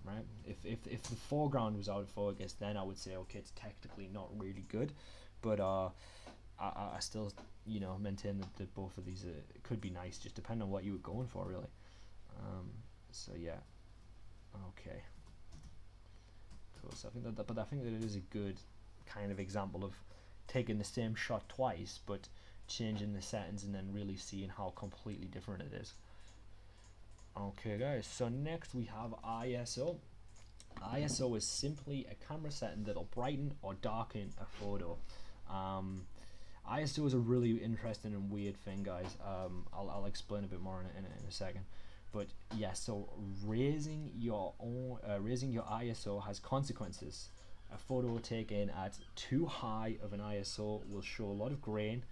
right? If the foreground was out of focus, then I would say, okay, it's technically not really good. But I still, you know, maintain that both of these could be nice, just depending on what you were going for, really. So yeah, okay, cool. So I think but I think that it is a good kind of example of taking the same shot twice, but changing the settings and then really seeing how completely different it is. Okay, guys. So next we have ISO. ISO is simply a camera setting that'll brighten or darken a photo. ISO is a really interesting and weird thing, guys. I'll explain a bit more in a second. But yeah, so raising your ISO has consequences. A photo taken at too high of an ISO will show a lot of grain,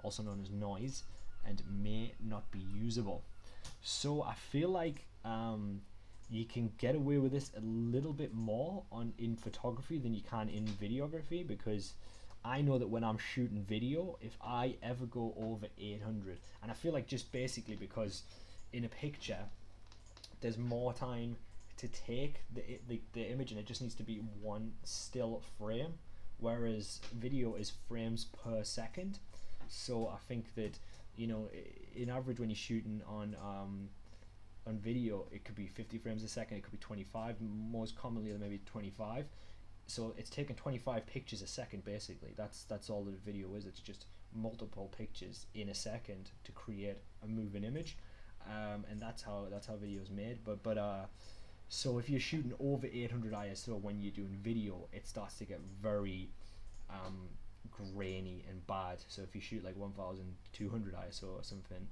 also known as noise, and may not be usable. So I feel like you can get away with this a little bit more in photography than you can in videography, because I know that when I'm shooting video, if I ever go over 800, and I feel like just basically because in a picture there's more time to take the image, and it just needs to be one still frame, whereas video is frames per second. So I think that, you know, in average when you're shooting on video, it could be 50 frames a second, it could be 25, most commonly maybe 25. So it's taking 25 pictures a second, basically. That's all that a video is. It's just multiple pictures in a second to create a moving image, and that's how video is made. But so if you're shooting over 800 ISO when you're doing video, it starts to get very grainy and bad. So if you shoot like 1200 ISO or something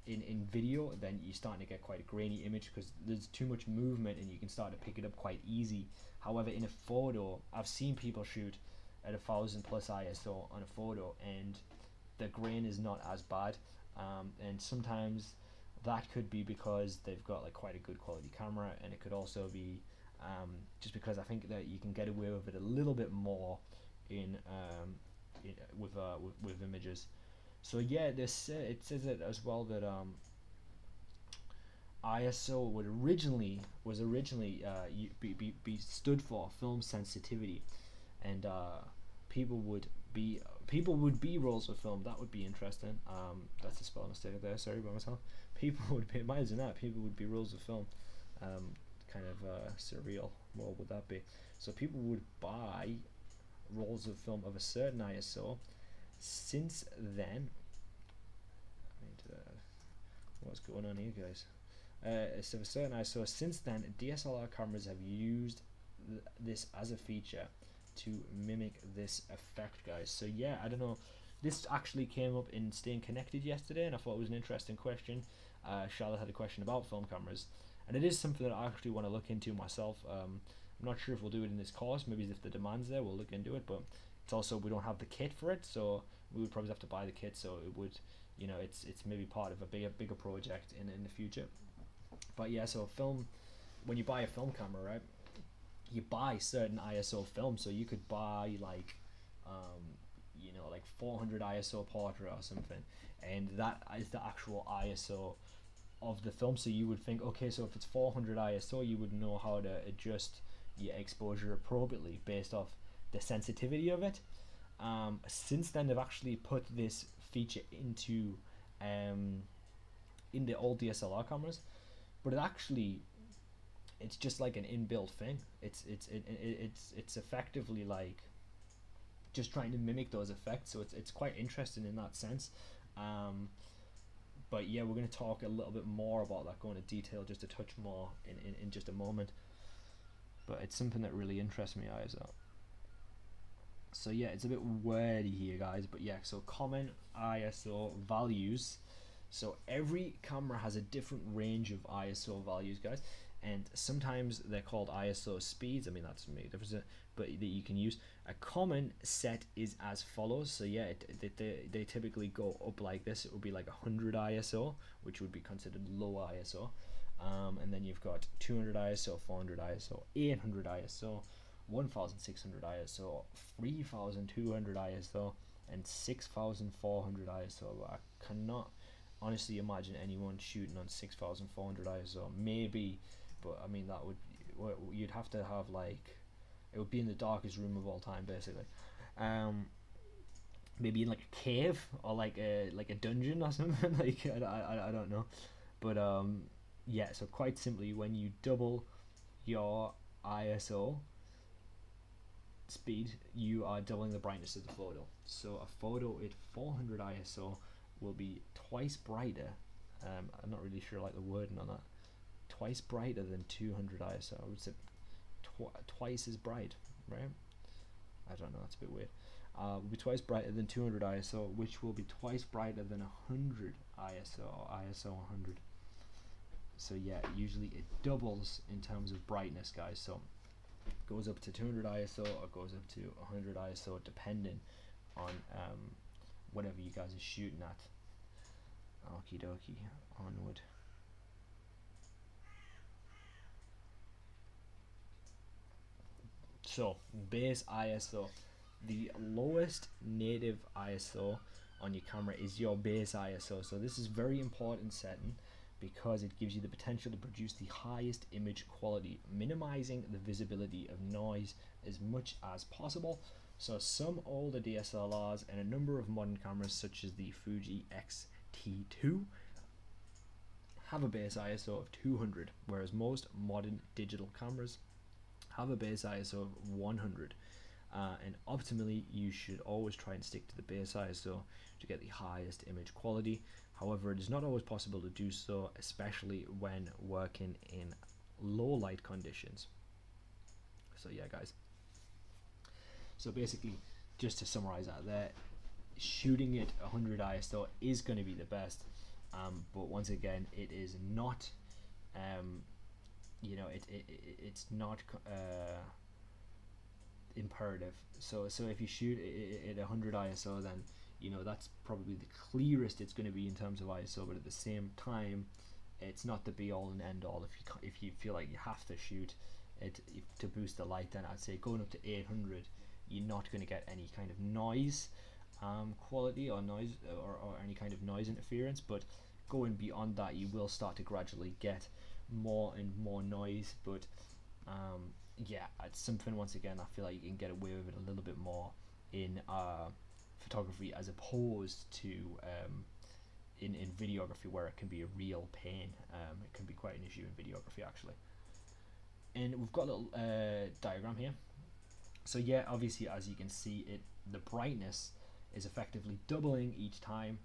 in video, then you're starting to get quite a grainy image because there's too much movement and you can start to pick it up quite easy. However, in a photo, I've seen people shoot at 1000 plus ISO on a photo and the grain is not as bad, and sometimes that could be because they've got like quite a good quality camera, and it could also be just because I think that you can get away with it a little bit more with images. So yeah, it says it as well that ISO was originally be stood for film sensitivity, and people would be rolls of film. That would be interesting. That's a spell mistake there. Sorry by myself. People would be, imagine that. People would be rolls of film. Kind of surreal. What would that be? So people would buy rolls of film of a certain ISO. Since then, what's going on here, guys? So a certain ISO. Since then, DSLR cameras have used this as a feature to mimic this effect, guys. So yeah, I don't know. This actually came up in Staying Connected yesterday, and I thought it was an interesting question. Charlotte had a question about film cameras, and it is something that I actually want to look into myself. I'm not sure if we'll do it in this course. Maybe if the demand's there, we'll look into it. But it's also, we don't have the kit for it, so we would probably have to buy the kit. So it would, you know, it's maybe part of a bigger project in the future. But yeah, so film, when you buy a film camera, right, you buy certain ISO film. So you could buy like you know, like 400 ISO portrait or something, and that is the actual ISO of the film. So you would think, okay, so if it's 400 ISO, you would know how to adjust your exposure appropriately based off the sensitivity of it. Since then, they've actually put this feature into in the old DSLR cameras, but it's just like an inbuilt thing. It's effectively like just trying to mimic those effects. So it's quite interesting in that sense. But yeah, we're going to talk a little bit more about that, go into detail just a touch more in just a moment. but it's something that really interests me, ISO. So yeah, it's a bit wordy here, guys, but yeah, so common ISO values. So every camera has a different range of ISO values, guys, and sometimes they're called ISO speeds. I mean, that's made difference, but that you can use. A common set is as follows. So yeah, they typically go up like this. It would be like 100 ISO, which would be considered low ISO. And then you've got 200 ISO, 400 ISO, 800 ISO, 1600 ISO, 3200 ISO, and 6400 ISO. I cannot honestly imagine anyone shooting on 6400 ISO. Maybe, but I mean, that would, you'd have to have like, it would be in the darkest room of all time, basically. Maybe in like a cave or like a dungeon or something. Like I don't know, but yeah. So quite simply, when you double your ISO speed, you are doubling the brightness of the photo. So a photo at 400 ISO will be twice brighter. I'm not really sure like the wording on that. Twice brighter than 200 ISO. I would say twice as bright, right? I don't know, that's a bit weird. Will be twice brighter than 200 ISO, which will be twice brighter than 100 ISO or ISO 100. So yeah, usually it doubles in terms of brightness, guys. So it goes up to 200 ISO or goes up to 100 ISO, depending on whatever you guys are shooting at. Okie dokie, onward. So base ISO, the lowest native ISO on your camera is your base ISO. So this is very important setting because it gives you the potential to produce the highest image quality, minimizing the visibility of noise as much as possible. So some older DSLRs and a number of modern cameras such as the Fuji X-T2 have a base ISO of 200, whereas most modern digital cameras have a base ISO of 100. And optimally, you should always try and stick to the base ISO to get the highest image quality. However, it is not always possible to do so, especially when working in low light conditions. So yeah, guys. So basically, just to summarize that there, shooting at 100 ISO is going to be the best, but once again, it is not, you know, it's not imperative. So if you shoot at 100 ISO, then you know that's probably the clearest it's going to be in terms of ISO, but at the same time, it's not the be all and end all. If you feel like you have to shoot it to boost the light, then I'd say going up to 800, you're not going to get any kind of noise quality or noise or any kind of noise interference, but going beyond that, you will start to gradually get more and more noise. But yeah, it's something, once again, I feel like you can get away with it a little bit more in photography as opposed to in videography, where it can be a real pain. It can be quite an issue in videography, actually. And we've got a little diagram here. So yeah, obviously, as you can see, the brightness is effectively doubling each time.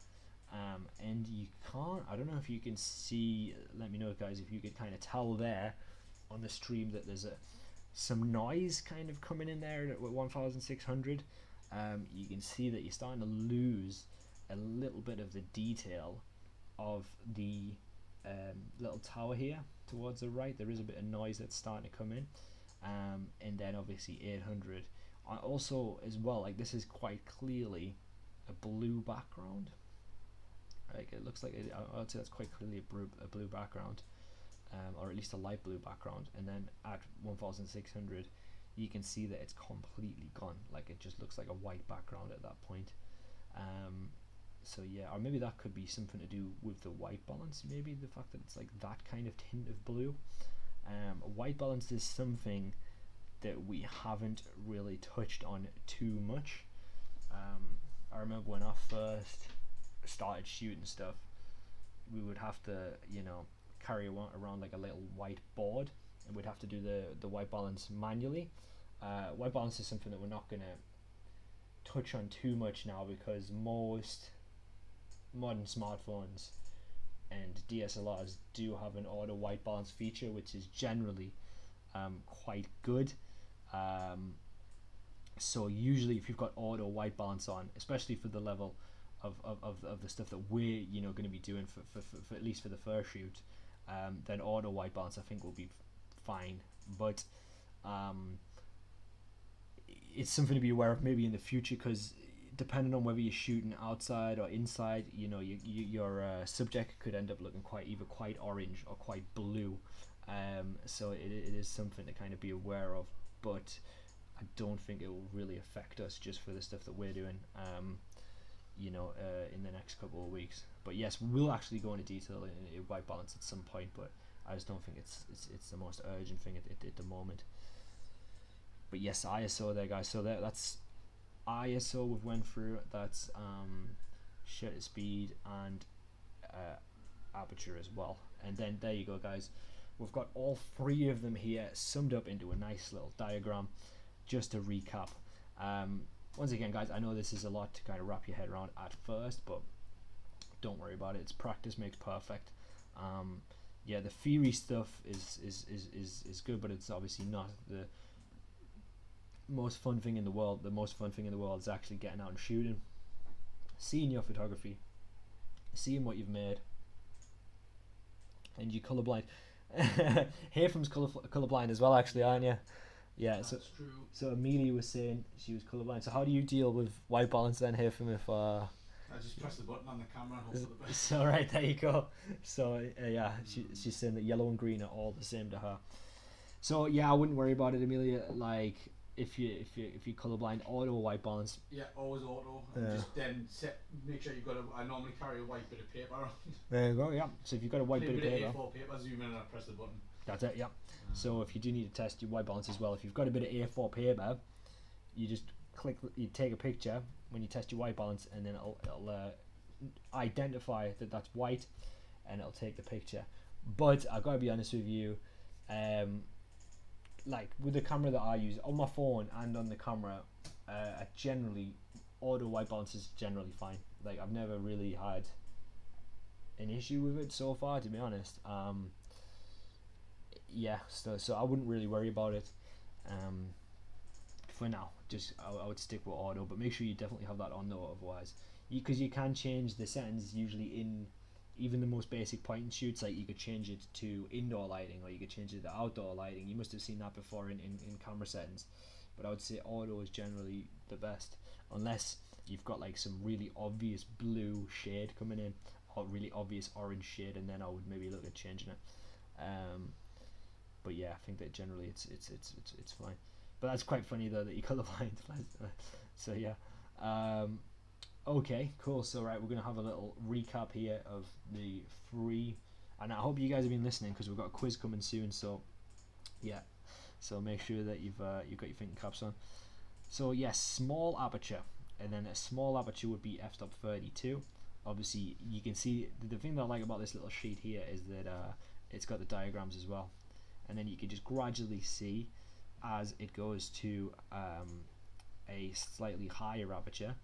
And you can't, I don't know if you can see, let me know, guys, if you could kind of tell there on the stream that there's some noise kind of coming in there at 1600. You can see that you're starting to lose a little bit of the detail of the little tower here towards the right. There is a bit of noise that's starting to come in, and then obviously 800 also as well. Like, this is quite clearly a blue background. Like, it looks like I'd say that's quite clearly a blue background, or at least a light blue background. And then at 1600, you can see that it's completely gone. Like, it just looks like a white background at that point. So yeah, or maybe that could be something to do with the white balance. Maybe the fact that it's like that kind of tint of blue. White balance is something that we haven't really touched on too much. I remember when I first started shooting stuff, we would have to, you know, carry around like a little white board, and we'd have to do the white balance manually. White balance is something that we're not going to touch on too much now, because most modern smartphones and DSLRs do have an auto white balance feature, which is generally quite good. So usually if you've got auto white balance on, especially for the level of the stuff that we're going to be doing for at least for the first shoot, then auto white balance I think will be fine. But it's something to be aware of maybe in the future, because depending on whether you're shooting outside or inside, your subject could end up looking either quite orange or quite blue. So it is something to kind of be aware of, but I don't think it will really affect us just for the stuff that we're doing, in the next couple of weeks. But yes, we'll actually go into detail in white balance at some point, but I just don't think it's the most urgent thing at the moment. But yes, ISO there, guys. So that's ISO we've went through. That's shutter speed and aperture as well. And then there you go, guys. We've got all three of them here summed up into a nice little diagram. Just to recap, once again, guys, I know this is a lot to kind of wrap your head around at first, but don't worry about it. It's practice makes perfect. Yeah, the theory stuff is good, but it's obviously not the most fun thing in the world. The most fun thing in the world is actually getting out and shooting, seeing your photography, seeing what you've made, and you're colorblind. Haytham's colorblind as well, actually, aren't you? Yeah,
that's true.
So Amelia was saying she was colorblind. So how do you deal with white balance then, Haytham? If
I just press the button on the camera and hope for the best.
So right, there you go. So yeah, she's saying that yellow and green are all the same to her. So yeah, I wouldn't worry about it, Amelia. Like if you colorblind, auto white balance.
Yeah, always auto. And just then make sure you've got I normally carry a white bit of paper around.
There you go. Yeah. So if you've got a white bit of paper,
A4 paper, zoom in and I press the button.
That's it. Yeah. So if you do need to test your white balance as well, if you've got a bit of A4 paper, you just you take a picture when you test your white balance, and then it'll identify that that's white, and it'll take the picture. But I've got to be honest with you, like with the camera that I use on my phone and on the camera, generally auto white balance is generally fine. Like I've never really had an issue with it so far, to be honest. Yeah, so I wouldn't really worry about it for now. Just I would stick with auto, but make sure you definitely have that on though, otherwise, because you can change the settings usually in even the most basic point and shoots. Like you could change it to indoor lighting, or you could change it to outdoor lighting. You must have seen that before in camera settings, but I would say auto is generally the best, unless you've got like some really obvious blue shade coming in or really obvious orange shade, and then I would maybe look at changing it. But yeah, I think that generally it's fine. But that's quite funny though that you colorblind. So yeah, okay, cool. So right, we're gonna have a little recap here of the three, and I hope you guys have been listening, because we've got a quiz coming soon. So yeah, so make sure that you've got your thinking caps on. So yes, small aperture, and then a small aperture would be f-stop 32. Obviously, you can see the thing that I like about this little sheet here is that it's got the diagrams as well, and then you can just gradually see as it goes to a slightly higher aperture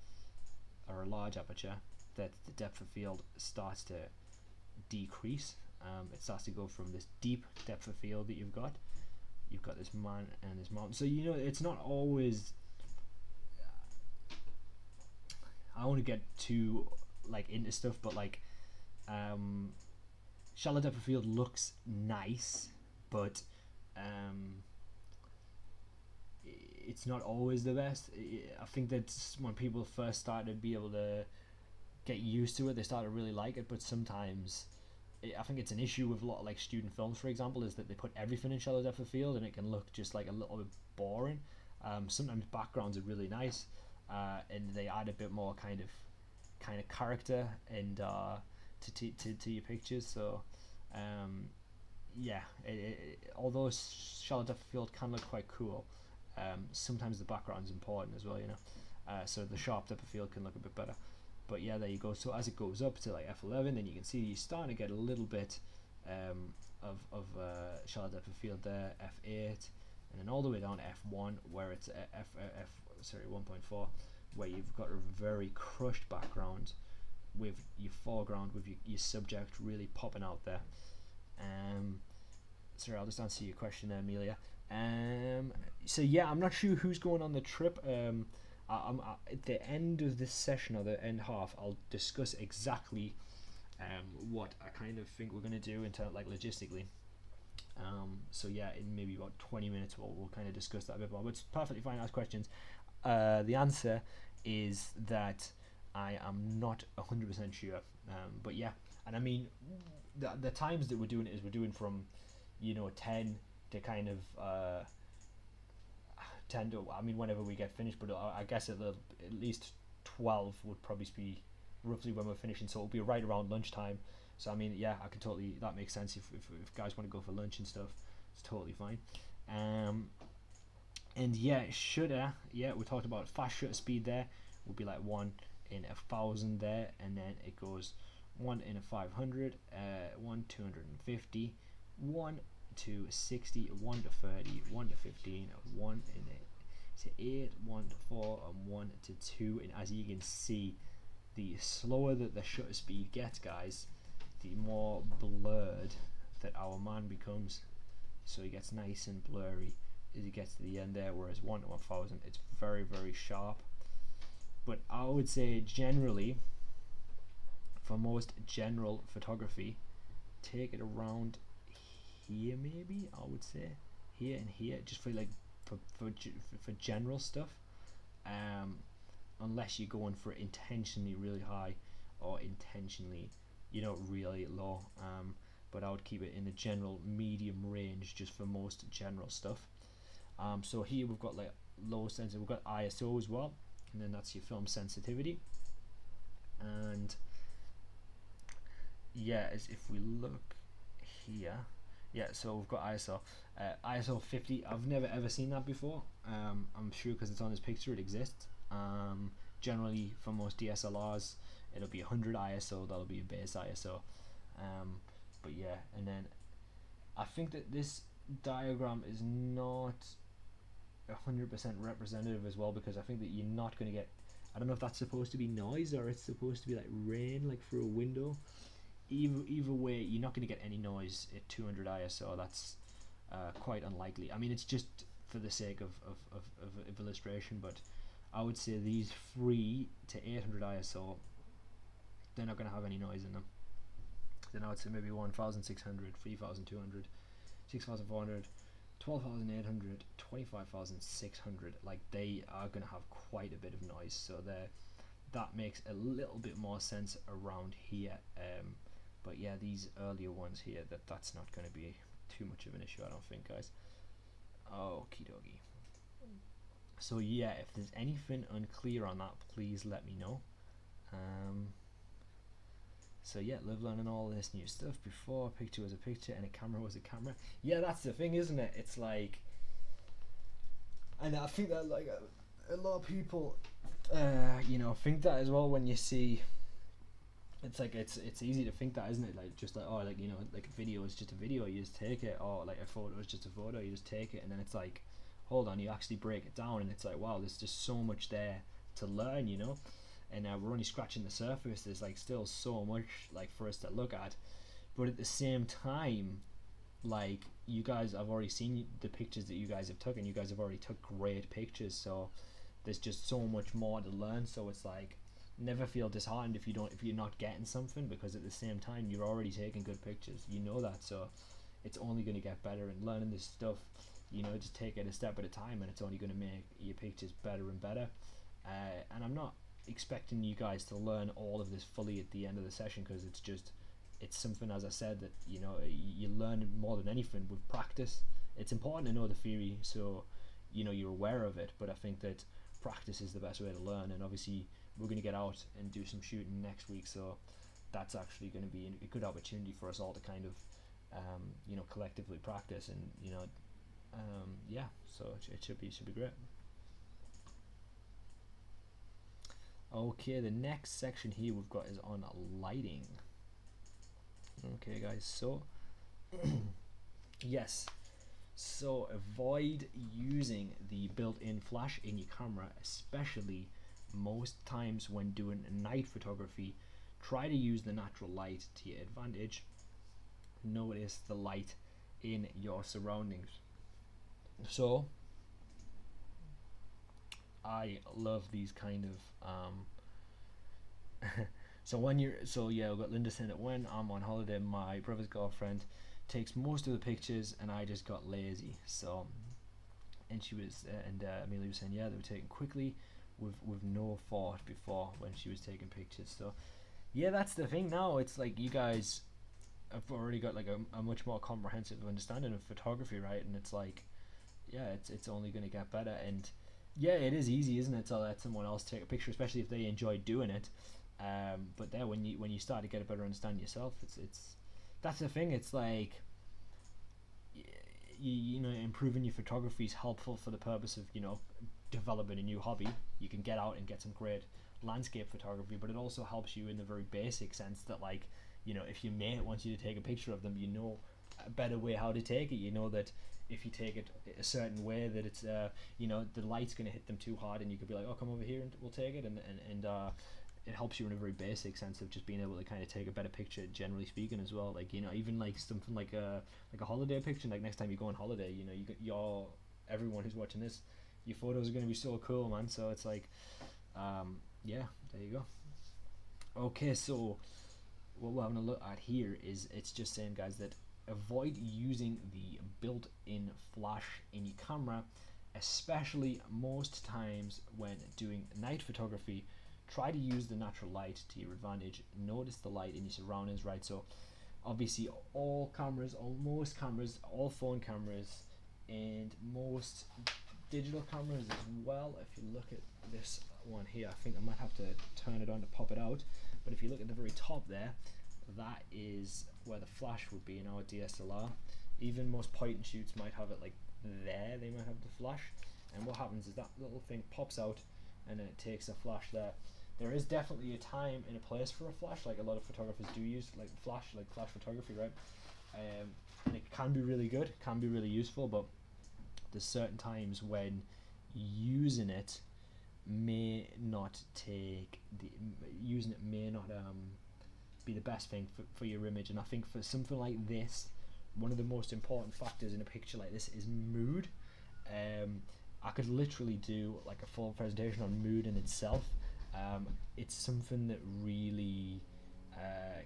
or a large aperture that the depth of field starts to decrease. It starts to go from this deep depth of field that you've got this man and this mountain. So it's not always, I don't want to get too like into stuff, but like shallow depth of field looks nice, but it's not always the best. I think that when people first started to be able to get used to it, they started to really like it, but sometimes I think it's an issue with a lot of like student films, for example, is that they put everything in shallow depth of field and it can look just like a little bit boring. Sometimes backgrounds are really nice, and they add a bit more kind of character and to your pictures. So yeah, although shallow depth of field can look quite cool, sometimes the background is important as well, so the sharp depth of field can look a bit better. But yeah, there you go. So as it goes up to like f11, then you can see you're starting to get a little bit of shallow depth of field there, f8, and then all the way down to f1, where it's 1.4, where you've got a very crushed background with your foreground, with your subject really popping out there. Sorry, I'll just answer your question there, Amelia. So yeah, I'm not sure who's going on the trip. At the end of this session, or the end half, I'll discuss exactly what I kind of think we're going to do in terms, like, logistically. So yeah, in maybe about 20 minutes we'll kind of discuss that a bit more, but it's perfectly fine to ask questions. The answer is that I am not 100% sure, but yeah. And I mean, the times that we're doing it is we're doing from 10 to kind of 10 to, I mean, whenever we get finished, but I guess at least 12 would probably be roughly when we're finishing, so it'll be right around lunchtime. So I mean, yeah, I can totally, that makes sense. If guys want to go for lunch and stuff, it's totally fine. And yeah, shutter, yeah, we talked about fast shutter speed. There will be like 1 in 1,000 there, and then it goes 1 in 500, 1 250, 1 to 60, 1 to 30, 1 to 15, 1 to 8, 1 to 4, and 1 to 2. And as you can see, the slower that the shutter speed gets, guys, the more blurred that our man becomes. So he gets nice and blurry as he gets to the end there, whereas 1 to 1,000, it's very, very sharp. But I would say generally, for most general photography, take it around here, maybe, I would say here and here, just for like for general stuff, unless you're going for intentionally really high or intentionally really low, but I would keep it in the general medium range just for most general stuff. So here we've got like low sensitivity, we've got ISO as well, and then that's your film sensitivity. And yeah, as if we look here, yeah, so we've got ISO 50. I've never ever seen that before. I'm sure because it's on this picture it exists. Generally for most DSLRs it'll be 100 ISO, that'll be a base ISO. But yeah, and then I think that this diagram is not 100% representative as well, because I think that you're not going to get, I don't know if that's supposed to be noise or it's supposed to be like rain, like through a window. Either way, you're not going to get any noise at 200 ISO. That's quite unlikely. I mean, it's just for the sake of illustration, but I would say these 3 to 800 ISO, they're not going to have any noise in them. Then I would say maybe 1,600, 3,200, 6,400, 12,800, 25,600. Like, they are going to have quite a bit of noise, so that makes a little bit more sense around here. But yeah, these earlier ones here, that's not going to be too much of an issue, I don't think, guys. Okie dokie. So yeah, if there's anything unclear on that, please let me know. So yeah, live learning all this new stuff. Before, a picture was a picture and a camera was a camera. Yeah, that's the thing, isn't it? It's like, and I think that like a lot of people think that as well. When you see, it's like it's easy to think that, isn't it? Like, just like, oh, like, like a video is just a video, you just take it, or like a photo is just a photo, you just take it. And then it's like, hold on, you actually break it down and it's like, wow, there's just so much there to learn, and we're only scratching the surface. There's like still so much like for us to look at, but at the same time, like, you guys, I've already seen the pictures that you guys have taken. You guys have already took great pictures, so there's just so much more to learn. So it's like, never feel disheartened if you're not getting something, because at the same time you're already taking good pictures, that. So it's only going to get better, and learning this stuff, just take it a step at a time, and it's only going to make your pictures better and better. And I'm not expecting you guys to learn all of this fully at the end of the session, because it's something, as I said, that you learn more than anything with practice. It's important to know the theory, so you're aware of it, but I think that practice is the best way to learn. And obviously we're going to get out and do some shooting next week, so that's actually going to be a good opportunity for us all to kind of collectively practice, and yeah, so it should be great. Okay, the next section here we've got is on lighting. Okay, guys, so yes, so avoid using the built-in flash in your camera, especially most times when doing night photography. Try to use the natural light to your advantage. Notice the light in your surroundings. So I love these kind of so when you're so yeah, I've got Linda saying that when I'm on holiday, my brother's girlfriend takes most of the pictures, and I just got lazy. So, and she was Amelia was saying, yeah, they were taken quickly, with no thought before when she was taking pictures. So, yeah, that's the thing. Now it's like you guys have already got like a much more comprehensive understanding of photography, right? And it's like, yeah, it's only going to get better. And yeah, it is easy, isn't it, to let someone else take a picture, especially if they enjoy doing it. But then when you start to get a better understanding yourself, it's that's the thing. It's like you know, improving your photography is helpful for the purpose of, you know, developing a new hobby. You can get out and get some great landscape photography, but it also helps you in the very basic sense that, like, you know, if your mate wants you to take a picture of them, you know a better way how to take it. You know that if you take it a certain way, that it's you know, the light's going to hit them too hard, and you could be like, oh, come over here and we'll take it. And it helps you in a very basic sense of just being able to kind of take a better picture, generally speaking, as well. Like, you know, even like something like a holiday picture. Like next time you go on holiday, you know, everyone who's watching this, your photos are going to be so cool, man. So it's like, yeah, there you go. Okay, so what we're having a look at here is, it's just saying, guys, that avoid using the built-in flash in your camera, especially most times when doing night photography. Try to use the natural light to your advantage. Notice the light in your surroundings, right? So obviously all cameras, or most cameras, all phone cameras, and most digital cameras as well. If you look at this one here, I think I might have to turn it on to pop it out, but if you look at the very top there, that is where the flash would be in our DSLR. Even most point and shoots might have it like there, they might have the flash, and what happens is that little thing pops out and then it takes a flash there. There is definitely a time and a place for a flash, like a lot of photographers do use like flash photography, right? And it can be really good, can be really useful, but there's certain times when using it may not be the best thing for your image. And I think for something like this, one of the most important factors in a picture like this is mood. I could literally do like a full presentation on mood in itself. It's something that really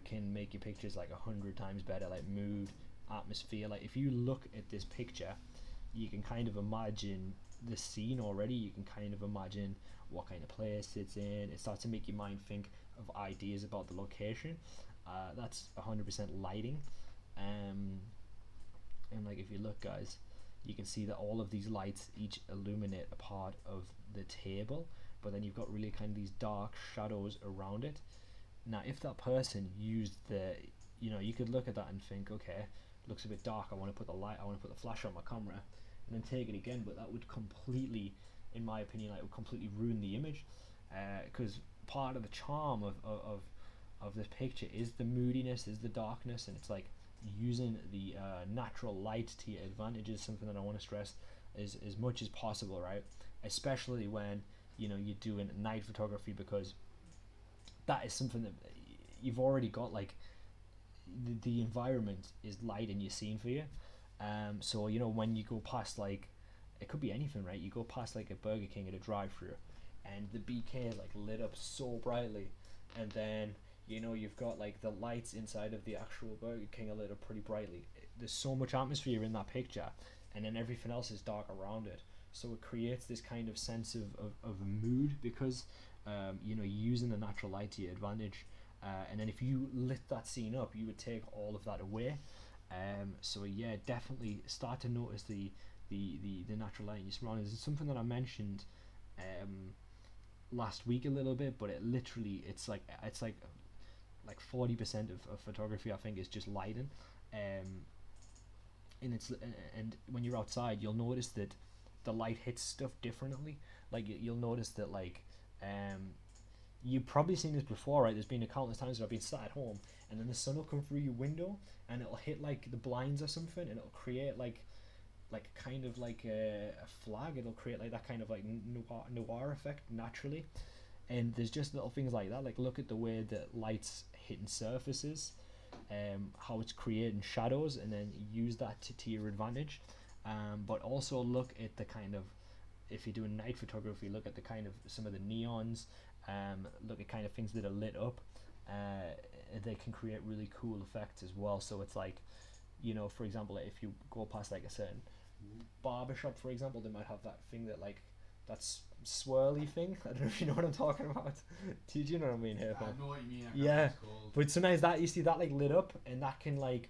can make your pictures like 100 times better, like mood, atmosphere. Like if you look at this picture, you can kind of imagine the scene already. You can kind of imagine what kind of place it's in. It starts to make your mind think of ideas about the location. That's 100% lighting. And like if you look, guys, you can see that all of these lights each illuminate a part of the table, but then you've got really kind of these dark shadows around it. Now if that person used you know, you could look at that and think, okay, looks a bit dark, I want to put the flash on my camera and then take it again, but that would completely, in my opinion, like, would completely ruin the image, because part of the charm of this picture is the moodiness, is the darkness, and it's like using the natural light to your advantage is something that I want to stress as much as possible, right? Especially when, you know, you're doing night photography, because that is something that you've already got, like the environment is light in your scene for you. So, you know, when you go past, like, it could be anything, right? You go past like a Burger King at a drive-thru, and the BK is like lit up so brightly, and then, you know, you've got like the lights inside of the actual Burger King are lit up pretty brightly. There's so much atmosphere in that picture, and then everything else is dark around it. So it creates this kind of sense of mood, because you know, using the natural light to your advantage. And then if you lit that scene up, you would take all of that away. So yeah, definitely start to notice the natural light in your surroundings. It's something that I mentioned last week a little bit, but it's like 40% of photography, I think, is just lighting. And when you're outside, you'll notice that the light hits stuff differently. Like you'll notice that, like, you've probably seen this before, right? There's been a countless times where I've been sat at home, and then the sun will come through your window, and it'll hit like the blinds or something, and it'll create like kind of like a flag. It'll create like that kind of like noir effect naturally. And there's just little things like that. Like look at the way that light's hitting surfaces, how it's creating shadows, and then use that to your advantage. but also look at the kind of, if you're doing night photography, look at the kind of some of the neons, look at kind of things that are lit up. They can create really cool effects as well. So it's like, you know, for example, if you go past like a certain barbershop, for example, they might have that thing that like, that's swirly thing. I don't know if you know what I'm talking about. Do you know what I mean here?
I know what you mean.
Yeah, but sometimes that, you see that like lit up, and that can like,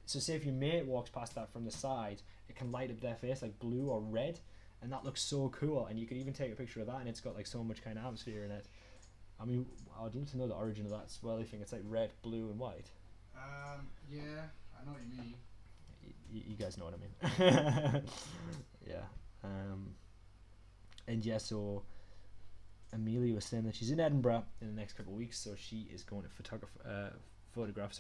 so say if your mate walks past that from the side, it can light up their face like blue or red, and that looks so cool. And you can even take a picture of that, and it's got like so much kind of atmosphere in it. I mean, I'd love to know the origin of that swirly thing. It's like red, blue, and white.
Yeah, I know what you mean.
You guys know what I mean. Yeah. And yeah, so Amelia was saying that she's in Edinburgh in the next couple of weeks, so she is going to photograph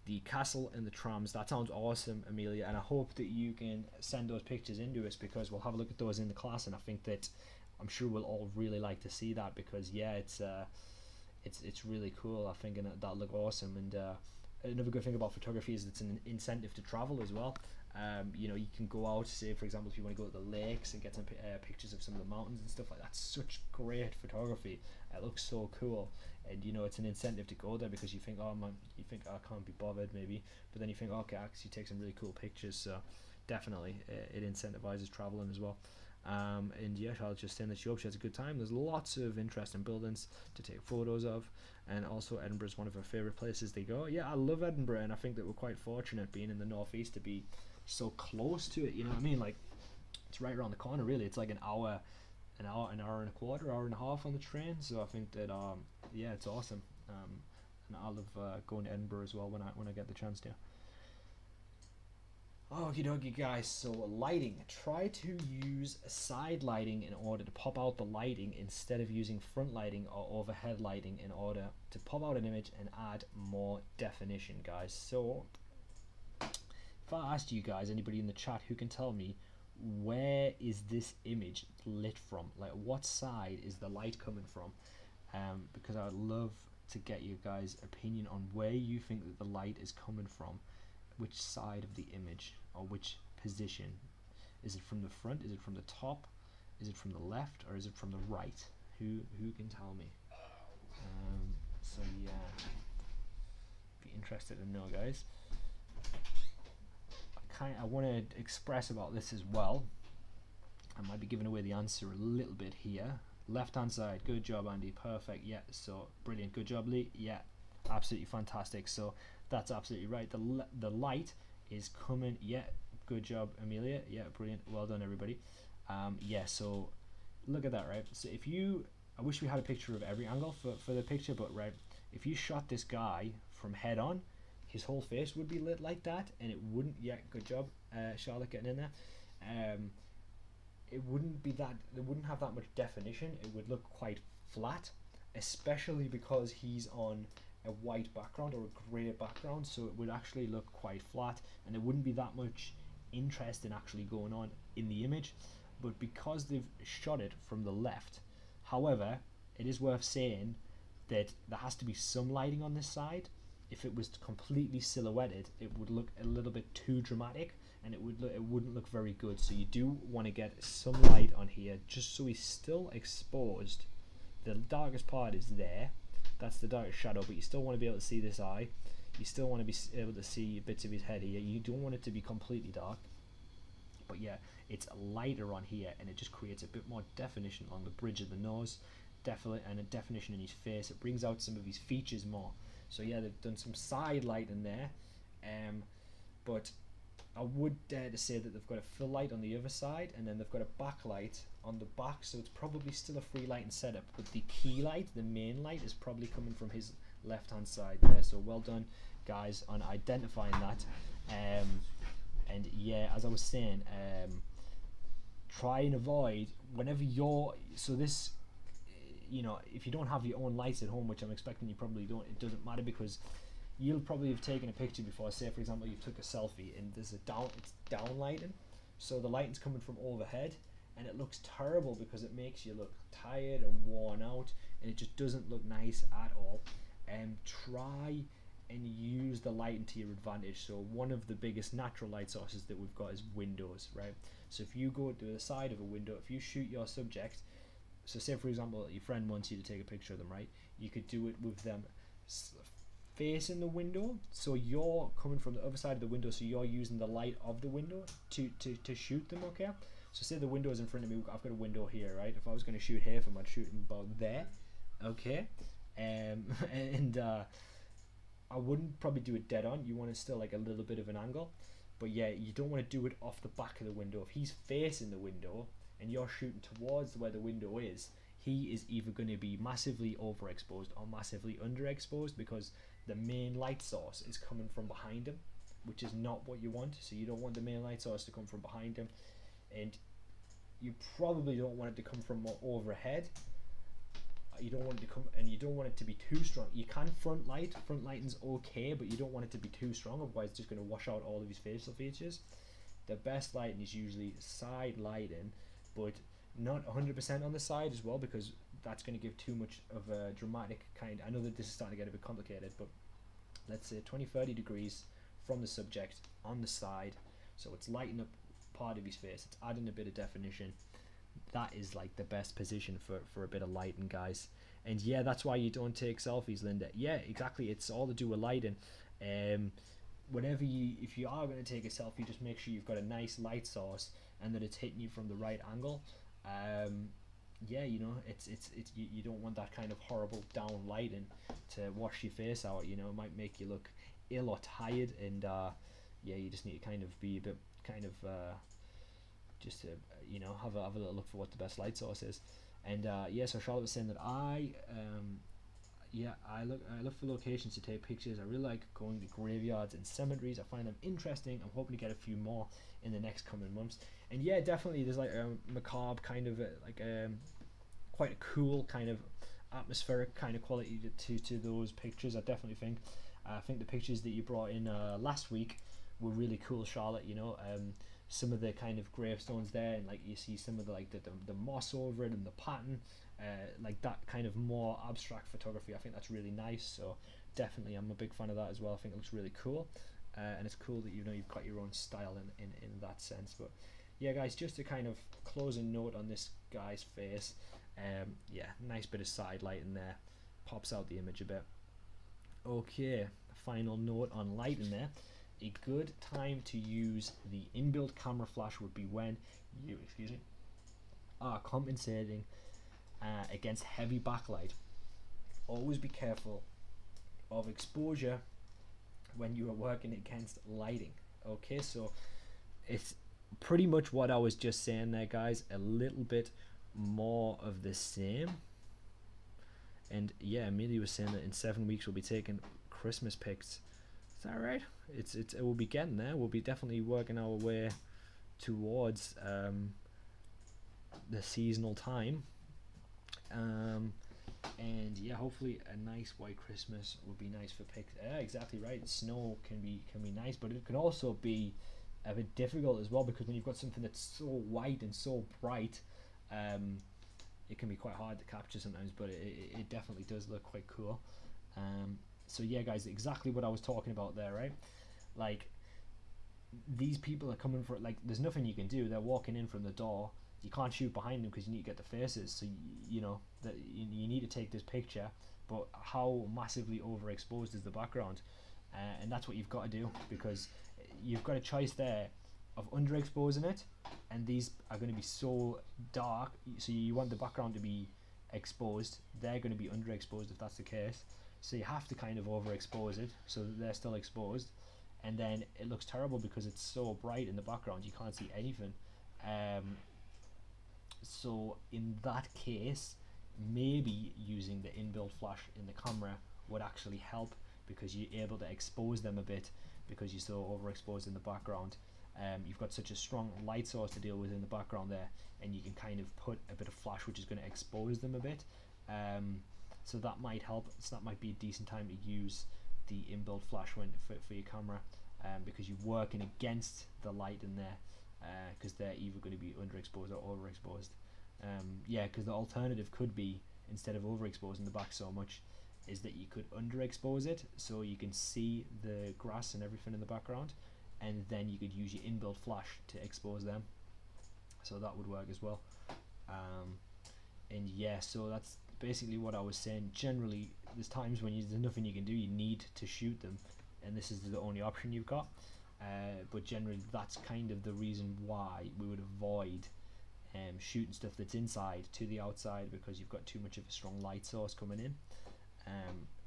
the castle and the trams. That sounds awesome, Amelia, and I hope that you can send those pictures into us, because we'll have a look at those in the class, and I think that I'm sure we'll all really like to see that, because yeah, it's really cool, I think, and that'll look awesome. And another good thing about photography is it's an incentive to travel as well. You know, you can go out, say for example, if you want to go to the lakes and get some pictures of some of the mountains and stuff like that. Such great photography. It looks so cool, and you know, it's an incentive to go there, because you think, oh man, you think, oh, I can't be bothered maybe, but then you think, okay, actually take some really cool pictures. So definitely it incentivizes traveling as well. And yeah, Charlotte's just saying that she hopes she has a good time. There's lots of interesting buildings to take photos of, and also Edinburgh is one of her favourite places to go. Yeah, I love Edinburgh, and I think that we're quite fortunate being in the northeast to be so close to it. You know what I mean? Like, it's right around the corner. Really, it's like an hour and a quarter, hour and a half on the train. So I think that yeah, it's awesome. And I love going to Edinburgh as well when I get the chance to. Okie dokie, guys, so lighting. Try to use side lighting in order to pop out the lighting, instead of using front lighting or overhead lighting in order to pop out an image and add more definition, guys. So if I asked you guys, anybody in the chat who can tell me, where is this image lit from? Like, what side is the light coming from? Because I would love to get you guys' opinion on where you think that the light is coming from. Which side of the image, or which position? Is it from the front? Is it from the top? Is it from the left, or is it from the right? Who can tell me? So yeah, be interested to know, guys. I want to express about this as well. I might be giving away the answer a little bit here. Left hand side, good job, Andy. Perfect. Yeah, so brilliant. Good job, Lee. Yeah, absolutely fantastic. So that's absolutely right. The light is coming. Yeah, good job, Amelia. Yeah, brilliant. Well done, everybody. Yeah, so look at that, right? So if you, I wish we had a picture of every angle for the picture, but right, if you shot this guy from head on, his whole face would be lit like that, and it wouldn't. Yeah, good job, Charlotte, getting in there. It wouldn't be that. It wouldn't have that much definition. It would look quite flat, especially because he's on a white background or a grey background, so it would actually look quite flat, and there wouldn't be that much interest in actually going on in the image. But because they've shot it from the left, however, it is worth saying that there has to be some lighting on this side. If it was completely silhouetted, it would look a little bit too dramatic, and it wouldn't look very good. So you do want to get some light on here, just so he's still exposed. The darkest part is there. That's the darkest shadow, but you still want to be able to see this eye. You still want to be able to see bits of his head here. You don't want it to be completely dark. But yeah, it's lighter on here, and it just creates a bit more definition along the bridge of the nose, definitely, and a definition in his face. It brings out some of his features more. So yeah, they've done some side light in there, but I would dare to say that they've got a full light on the other side, and then they've got a backlight on the back, so it's probably still a free lighting setup, but the key light, the main light, is probably coming from his left hand side there. So well done, guys, on identifying that. And yeah, as I was saying, try and avoid whenever you're, so this, you know, if you don't have your own lights at home, which I'm expecting you probably don't, it doesn't matter, because you'll probably have taken a picture before. Say for example you took a selfie and there's it's down lighting, so the lighting's coming from overhead, and it looks terrible because it makes you look tired and worn out, and it just doesn't look nice at all. And try and use the lighting to your advantage. So one of the biggest natural light sources that we've got is windows, right? So if you go to the side of a window, if you shoot your subject, so say for example your friend wants you to take a picture of them, right? You could do it with them facing the window, so you're coming from the other side of the window, so you're using the light of the window to shoot them, okay? So say the window is in front of me, I've got a window here, right? If I was going to shoot here from, I'd shoot about there, okay? And I wouldn't probably do it dead on. You want it still like a little bit of an angle, but yeah, you don't want to do it off the back of the window. If he's facing the window and you're shooting towards where the window is, he is either going to be massively overexposed or massively underexposed, because the main light source is coming from behind him, which is not what you want. So you don't want the main light source to come from behind him, and you probably don't want it to come from overhead. You don't want it to come, and you don't want it to be too strong. You can front lighting's okay, but you don't want it to be too strong, otherwise it's just going to wash out all of his facial features. The best lighting is usually side lighting, but not 100% on the side as well, because that's going to give too much of a dramatic kind. I know that this is starting to get a bit complicated, but let's say 20-30 degrees from the subject on the side, so it's lighting up part of his face, it's adding a bit of definition. That is like the best position for a bit of lighting, guys. And yeah, that's why you don't take selfies, Linda. Yeah, exactly, it's all to do with lighting. If you are going to take a selfie, just make sure you've got a nice light source and that it's hitting you from the right angle. Yeah, you know, it's you don't want that kind of horrible down lighting to wash your face out. You know, it might make you look ill or tired, and yeah, you just need to kind of be a bit kind of just to, you know, have a little look for what the best light source is. And yeah, so Charlotte was saying that I look for locations to take pictures. I really like going to graveyards and cemeteries. I find them interesting. I'm hoping to get a few more in the next coming months. And yeah, definitely there's like a macabre kind of quite a cool kind of atmospheric kind of quality to those pictures. I definitely think. I think the pictures that you brought in last week were really cool, Charlotte. You know, some of the kind of gravestones there, and like you see some of the like the moss over it and the pattern, like that kind of more abstract photography. I think that's really nice. So definitely, I'm a big fan of that as well. I think it looks really cool, and it's cool that, you know, you've got your own style in that sense. But yeah, guys, just to kind of close a note on this guy's face, yeah, nice bit of side lighting there, pops out the image a bit. Okay, final note on lighting there. A good time to use the inbuilt camera flash would be when you, are compensating against heavy backlight. Always be careful of exposure when you are working against lighting. Okay, so it's pretty much what I was just saying there, guys. A little bit more of the same. And yeah, Amelia was saying that in 7 weeks we'll be taking Christmas pics. Is that right? It will be getting there. We'll be definitely working our way towards the seasonal time. And yeah, hopefully a nice white Christmas would be nice for pics. Yeah, exactly right. Snow can be nice, but it can also be a bit difficult as well, because when you've got something that's so white and so bright, it can be quite hard to capture sometimes, but it definitely does look quite cool. So yeah, guys, exactly what I was talking about there, right? Like, these people are coming for, like, there's nothing you can do. They're walking in from the door. You can't shoot behind them because you need to get the faces. So you know that you need to take this picture, but how massively overexposed is the background? And that's what you've got to do, because you've got a choice there of underexposing it, and these are going to be so dark, so you want the background to be exposed. They're going to be underexposed if that's the case, so you have to kind of overexpose it so that they're still exposed, and then it looks terrible because it's so bright in the background you can't see anything. So in that case, maybe using the inbuilt flash in the camera would actually help, because you're able to expose them a bit because you're so overexposed in the background. You've got such a strong light source to deal with in the background there, and you can kind of put a bit of flash which is going to expose them a bit. So that might help. So that might be a decent time to use the inbuilt flash for your camera, because you're working against the light in there, because they're either going to be underexposed or overexposed. Yeah, because the alternative could be, instead of overexposing the back so much, is that you could underexpose it so you can see the grass and everything in the background, and then you could use your inbuilt flash to expose them, so that would work as well. And yeah, so that's basically what I was saying. Generally there's times when there's nothing you can do, you need to shoot them, and this is the only option you've got. But generally that's kind of the reason why we would avoid shooting stuff that's inside to the outside, because you've got too much of a strong light source coming in.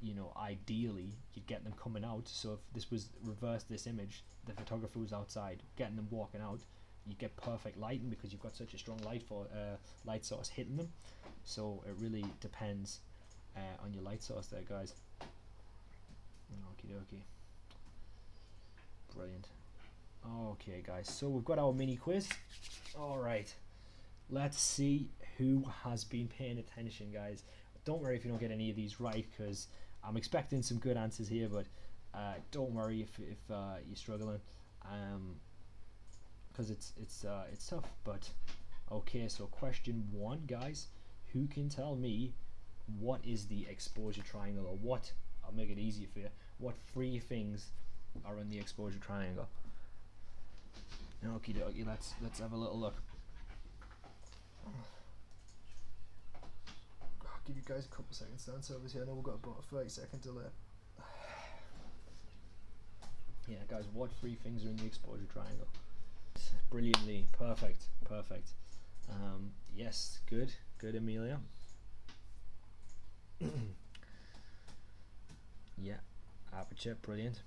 You know, ideally you'd get them coming out, so if this was reverse this image, the photographer was outside, getting them walking out, you get perfect lighting because you've got such a strong light source hitting them. So it really depends on your light source there, guys. Okie dokie. Brilliant. Okay guys, so we've got our mini quiz. Alright, let's see who has been paying attention, guys. Don't worry if you don't get any of these right, because I'm expecting some good answers here, but don't worry if you're struggling, because it's tough. But okay, so question 1, guys. Who can tell me what is the exposure triangle, or what, I'll make it easier for you, what 3 things are on the exposure triangle? Okie dokie, let's have a little look. I'll give you guys a couple seconds to answer. Obviously I know we've got about a 30-second delay. Yeah guys, what 3 things are in the exposure triangle? Brilliantly, perfect. Yes, good Amelia. Yeah, aperture, brilliant.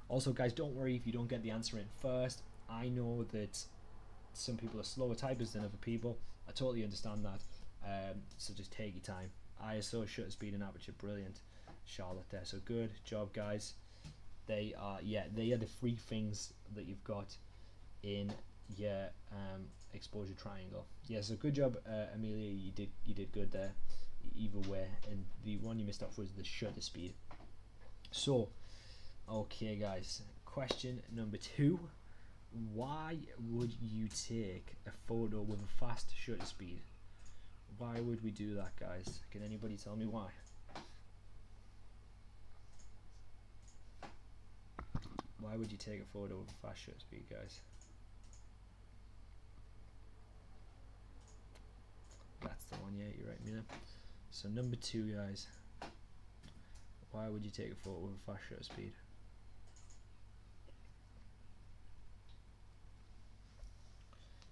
Also guys, don't worry if you don't get the answer in first. I know that some people are slower typers than other people. I totally understand that. So just take your time. ISO, shutter speed and aperture, brilliant. Charlotte there, so good job guys. They are the 3 things that you've got in your exposure triangle. Yeah, so good job Amelia, you did good there either way, and the one you missed off was the shutter speed. So okay guys, question number 2. Why would you take a photo with a fast shutter speed? Why would we do that, guys? Can anybody tell me why? Why would you take a photo with a fast shutter speed, guys? That's the one, yeah, you're right, Mina. So number 2, guys. Why would you take a photo with a fast shutter speed?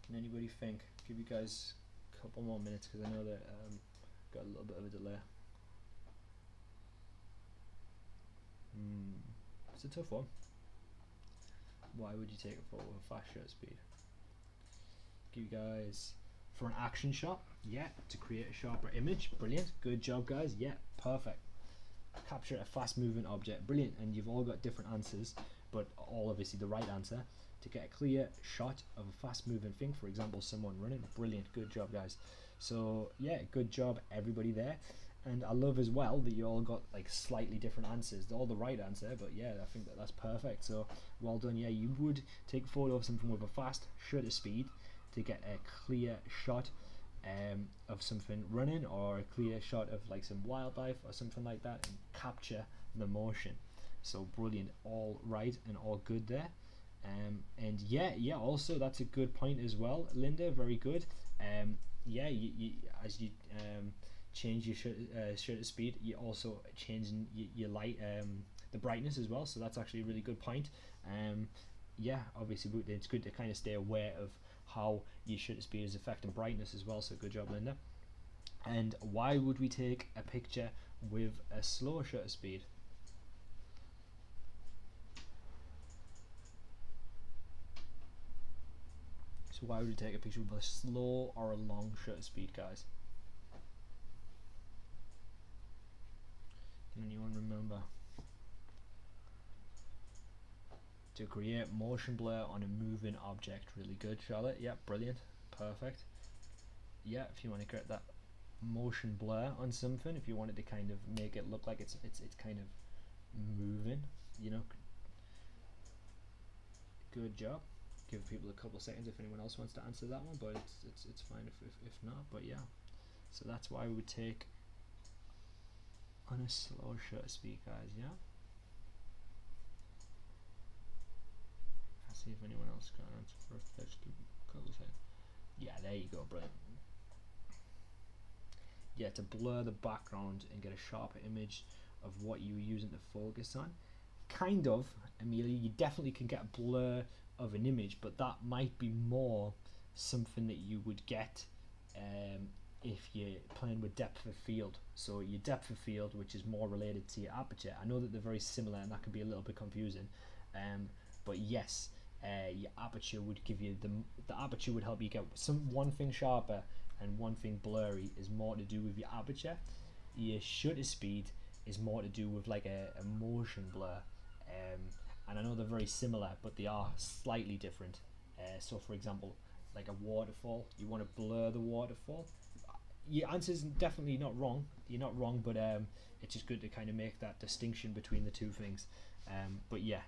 Can anybody think? Give you guys a couple more minutes, because I know that got a little bit of a delay. It's a tough one. Why would you take a photo with a fast shutter speed? Give you guys, for an action shot, yeah, to create a sharper image, brilliant, good job guys, yeah, perfect. Capture a fast moving object, brilliant, and you've all got different answers, but all obviously the right answer. To get a clear shot of a fast moving thing, for example someone running, brilliant, good job guys. So yeah, good job everybody there. And I love as well that you all got like slightly different answers. They're all the right answer, but yeah, I think that's perfect. So well done. Yeah, you would take a photo of something with a fast shutter speed to get a clear shot of something running, or a clear shot of like some wildlife or something like that, and capture the motion. So brilliant, all right and all good there. And yeah, also that's a good point as well, Linda, very good. Yeah, you as you change your shutter speed, you also changing your light, the brightness as well, so that's actually a really good point. Yeah, obviously it's good to kind of stay aware of how your shutter speed is affecting brightness as well, so good job Linda. And why would we take a picture with a slow shutter speed? So why would you take a picture with a slow or a long shutter speed, guys? Can anyone remember? To create motion blur on a moving object. Really good, Charlotte. Yeah, brilliant, perfect. Yeah, if you want to create that motion blur on something, if you wanted to kind of make it look like it's kind of moving, you know. Good job. give people a couple of seconds if anyone else wants to answer that one, but it's fine if not. But yeah, so that's why we would take on a slow shutter speed, guys. Yeah. I'll see if anyone else got an answer first. Let's give a couple of seconds. Yeah, there you go, brilliant. Yeah, to blur the background and get a sharper image of what you were using to focus on. Kind of, Amelia, you definitely can get a blur of an image, but that might be more something that you would get if you're playing with depth of field. So your depth of field, which is more related to your aperture. I know that they're very similar and that can be a little bit confusing, but yes, your aperture would give you the aperture would help you get one thing sharper and one thing blurry is more to do with your aperture. Your shutter speed is more to do with like a motion blur, and I know they're very similar, but they are slightly different. So for example, like a waterfall, you want to blur the waterfall. Your answer's definitely not wrong. You're not wrong, but it's just good to kind of make that distinction between the two things. But yeah,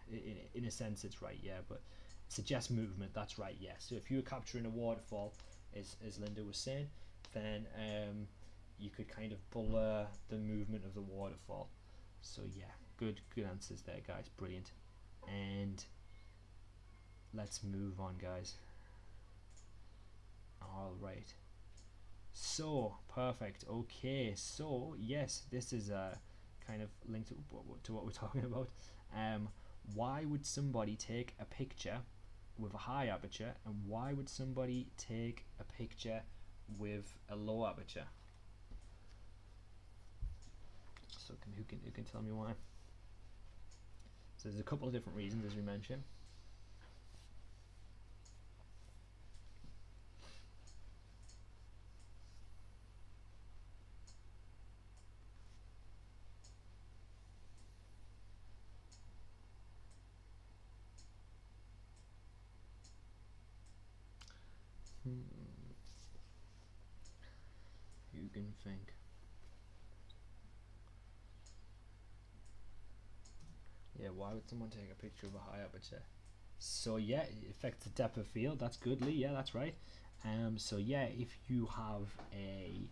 in a sense, it's right. Yeah, but suggest movement. That's right. Yeah. So if you were capturing a waterfall, as Linda was saying, then you could kind of blur the movement of the waterfall. So yeah, good answers there, guys. Brilliant. And let's move on, guys. All right. So perfect. Okay. So yes, this is kind of linked to what we're talking about. Why would somebody take a picture with a high aperture, and why would somebody take a picture with a low aperture? So who can tell me why? So there's a couple of different reasons, as we mentioned. You can think. Yeah, why would someone take a picture of a high aperture? So yeah, it affects the depth of field. That's good, Lee. Yeah, that's right. So yeah, if you have a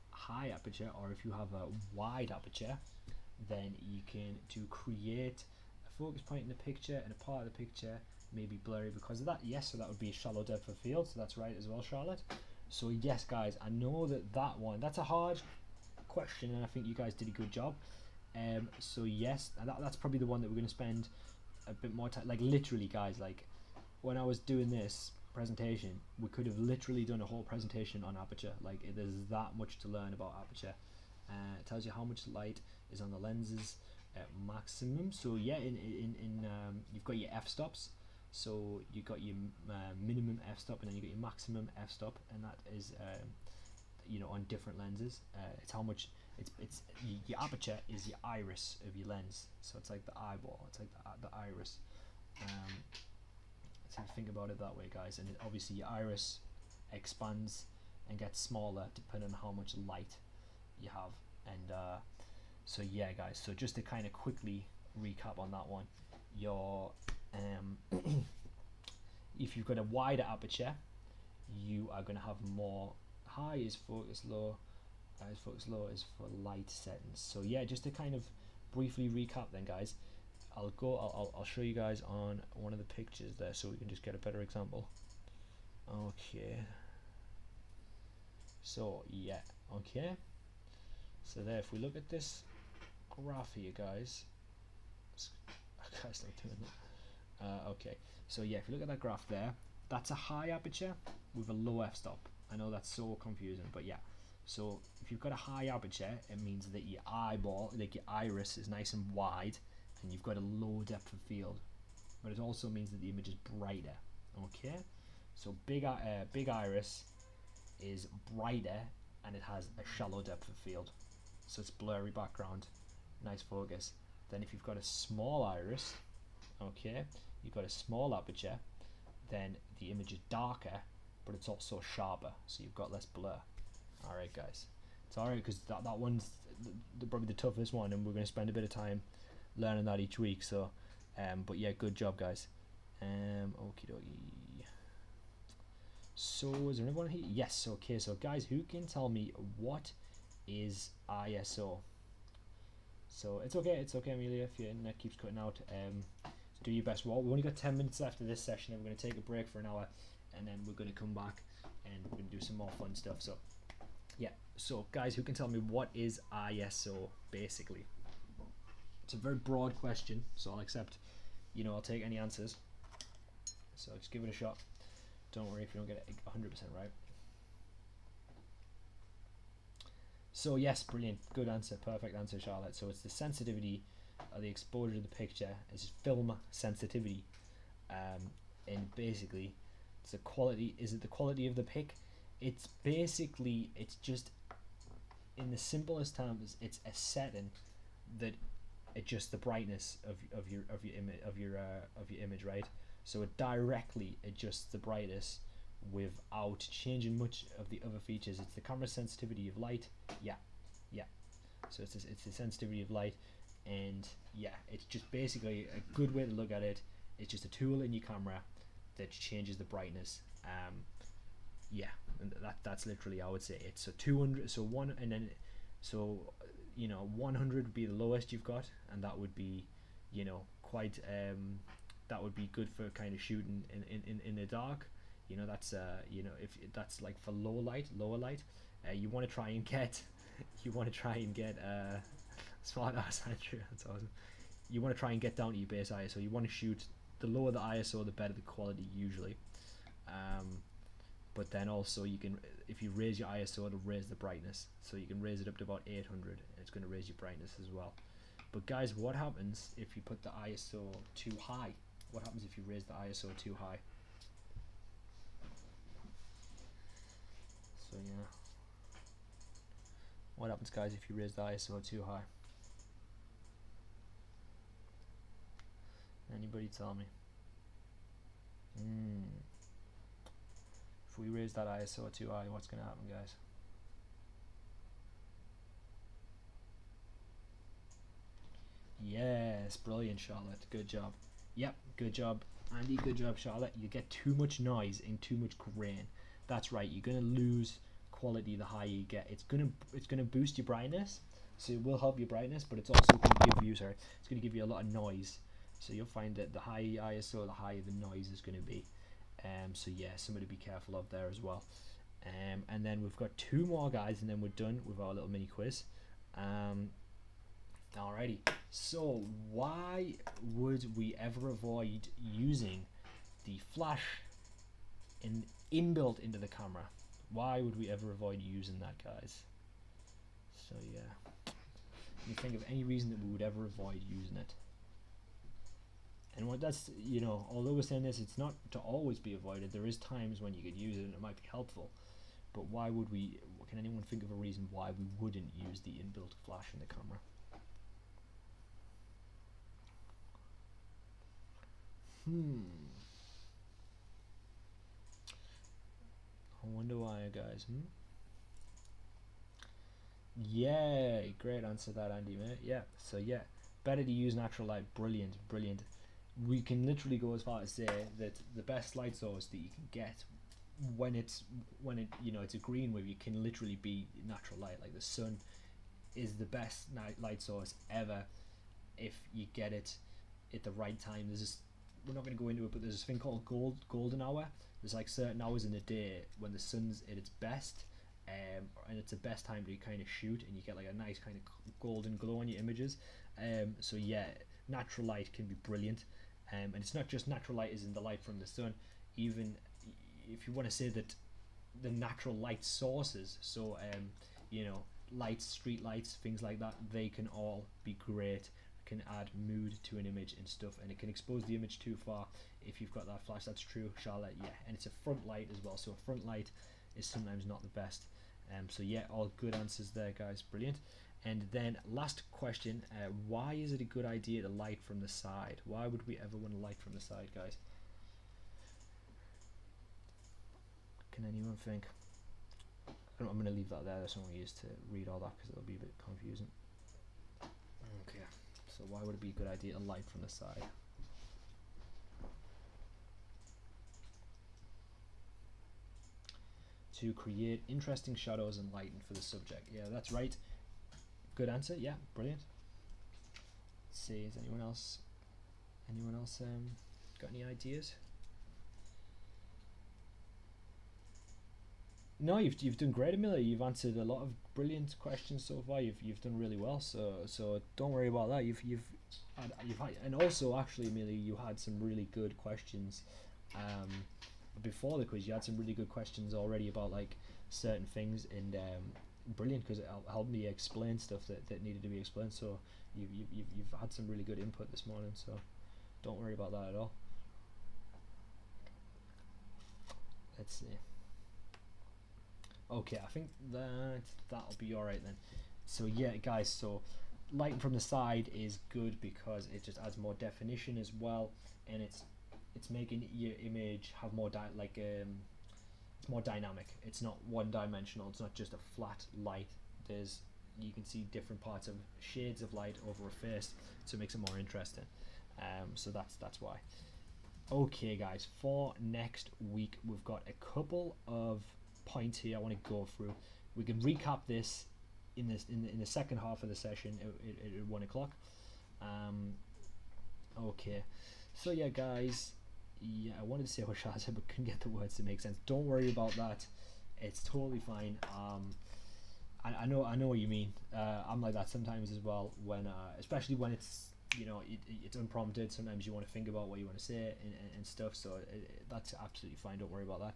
high aperture or if you have a wide aperture, then you can to create a focus point in the picture and a part of the picture may be blurry because of that. Yes, so that would be a shallow depth of field. So that's right as well, Charlotte. So yes, guys, I know that one, that's a hard question, and I think you guys did a good job. So yes, and that's probably the one that we're going to spend a bit more time. Like literally, guys, like when I was doing this presentation, we could have literally done a whole presentation on aperture. Like there's that much to learn about aperture. It tells you how much light is on the lenses at maximum. So yeah, in you've got your f-stops. So you've got your minimum f-stop, and then you got your maximum f-stop, and that is on different lenses. It's how much it's your aperture is your iris of your lens. So it's like the eyeball. It's like the iris. So think about it that way, guys. And obviously your iris expands and gets smaller depending on how much light you have. And so yeah, guys. So just to kind of quickly recap on that one, your if you've got a wider aperture, you are going to have more. High is focus low, focus low is for light settings. So yeah, just to kind of briefly recap then, guys, I'll show you guys on one of the pictures there so we can just get a better example. Okay, so yeah, okay, so there, if we look at this graph here, guys, okay, so yeah, if you look at that graph there, that's a high aperture with a low f-stop. I know that's so confusing, but yeah. So if you've got a high aperture, it means that your eyeball, like your iris, is nice and wide, and you've got a low depth of field. But it also means that the image is brighter. Okay, so big iris is brighter, and it has a shallow depth of field. So it's blurry background, nice focus. Then if you've got a small iris, okay, you've got a small aperture, then the image is darker, but it's also sharper, so you've got less blur. Alright, guys, it's alright because that one's probably the toughest one, and we're going to spend a bit of time learning that each week. So but yeah, good job, guys. Okie dokie. So is there anyone here? Yes. Okay. So guys, who can tell me what is ISO? So it's okay, Amelia, if your internet keeps cutting out. Do your best. Well, we've only got 10 minutes after this session, and we're going to take a break for an hour, and then we're going to come back and we're going to do some more fun stuff. So yeah, so guys, who can tell me what is ISO basically? It's a very broad question, so I'll accept, I'll take any answers. So just give it a shot. Don't worry if you don't get it 100% right. So yes, brilliant, good answer, perfect answer, Charlotte. So it's the sensitivity of the exposure to the picture. It's film sensitivity, and basically, it's the quality. Is it the quality of the pic? It's basically, it's just, in the simplest terms, it's a setting that adjusts the brightness of your image, right? So it directly adjusts the brightness without changing much of the other features. It's the camera sensitivity of light. Yeah. So it's the sensitivity of light, and yeah, it's just basically a good way to look at it. It's just a tool in your camera that changes the brightness. Yeah, and that's literally, I would say it. So 200, so 100 would be the lowest you've got, and that would be, quite that would be good for kind of shooting in the dark. That's if that's like for lower light, you want to try and get smart ass Andrew, that's awesome. You want to try and get down to your base ISO. You want to shoot, the lower the ISO, the better the quality usually. But then also you can, if you raise your ISO, it'll raise the brightness. So you can raise it up to about 800, and it's going to raise your brightness as well. But guys, what happens if you put the ISO too high? What happens if you raise the ISO too high? So yeah, what happens, guys, if you raise the ISO too high? Anybody tell me? If we raise that ISO too high, what's going to happen, guys? Yes, brilliant, Charlotte. Good job. Yep, good job, Andy. Good job, Charlotte. You get too much noise and too much grain. That's right. You're gonna lose quality the higher you get. It's gonna boost your brightness, so it will help your brightness, but it's also gonna give you it's gonna give you a lot of noise. So you'll find that the higher ISO, the higher the noise is gonna be. So yeah, something to be careful of there as well. And then we've got two more, guys, and then we're done with our little mini quiz. Alrighty, so why would we ever avoid using the flash inbuilt into the camera? Why would we ever avoid using that, guys? So yeah, can you think of any reason that we would ever avoid using it? And what that's, although we're saying this, it's not to always be avoided. There is times when you could use it and it might be helpful, but why would we? Can anyone think of a reason why we wouldn't use the inbuilt flash in the camera? I wonder why, guys. Yeah, great answer that, Andy, mate. Yeah, so yeah, better to use natural light. Brilliant. We can literally go as far as say that the best light source that you can get when it's a green wave, you can literally be natural light. Like the sun is the best light source ever if you get it at the right time. There's this, we're not going to go into it, but there's this thing called golden hour. There's like certain hours in the day when the sun's at its best, and it's the best time to kind of shoot, and you get like a nice kind of golden glow on your images. So yeah, natural light can be brilliant, and it's not just natural light as in the light from the sun. Even if you want to say that the natural light sources, so lights, street lights, things like that, they can all be great. Can add mood to an image and stuff, and it can expose the image too far if you've got that flash. That's true, Charlotte. Yeah, and it's a front light as well, so a front light is sometimes not the best. So yeah, all good answers there, guys. Brilliant. And then last question, why is it a good idea to light from the side? Why would we ever want to light from the side, guys? Can anyone think? I'm going to leave that there. That's not what we use to read all that because it'll be a bit confusing. Okay. So why would it be a good idea to light from the side? to create interesting shadows and lighting for the subject. Yeah, that's right. Good answer. Yeah, brilliant. Let's see, is anyone else got any ideas? No, you've done great, Amelia. You've answered a lot of brilliant questions so far. You've done really well. So don't worry about that. You've had, and also actually, Amelia, you had some really good questions. Before the quiz, you had some really good questions already about like certain things, and brilliant, because it helped me explain stuff that needed to be explained. So you've had some really good input this morning. So don't worry about that at all. Let's see. Okay, I think that'll be alright then. So yeah, guys, so lighting from the side is good because it just adds more definition as well, and it's making your image have more it's more dynamic. It's not one dimensional. It's not just a flat light. You can see different parts of shades of light over a face, so it makes it more interesting. So that's why. Okay, guys, for next week we've got a couple of points here I want to go through. We can recap this in the second half of the session at 1 o'clock. Okay, so yeah, guys, yeah, I wanted to say what Shah said but couldn't get the words to make sense. Don't worry about that, it's totally fine. I know what you mean. I'm like that sometimes as well, when especially when it's, you know, it's unprompted. Sometimes you want to think about what you want to say and stuff, so that's absolutely fine. Don't worry about that.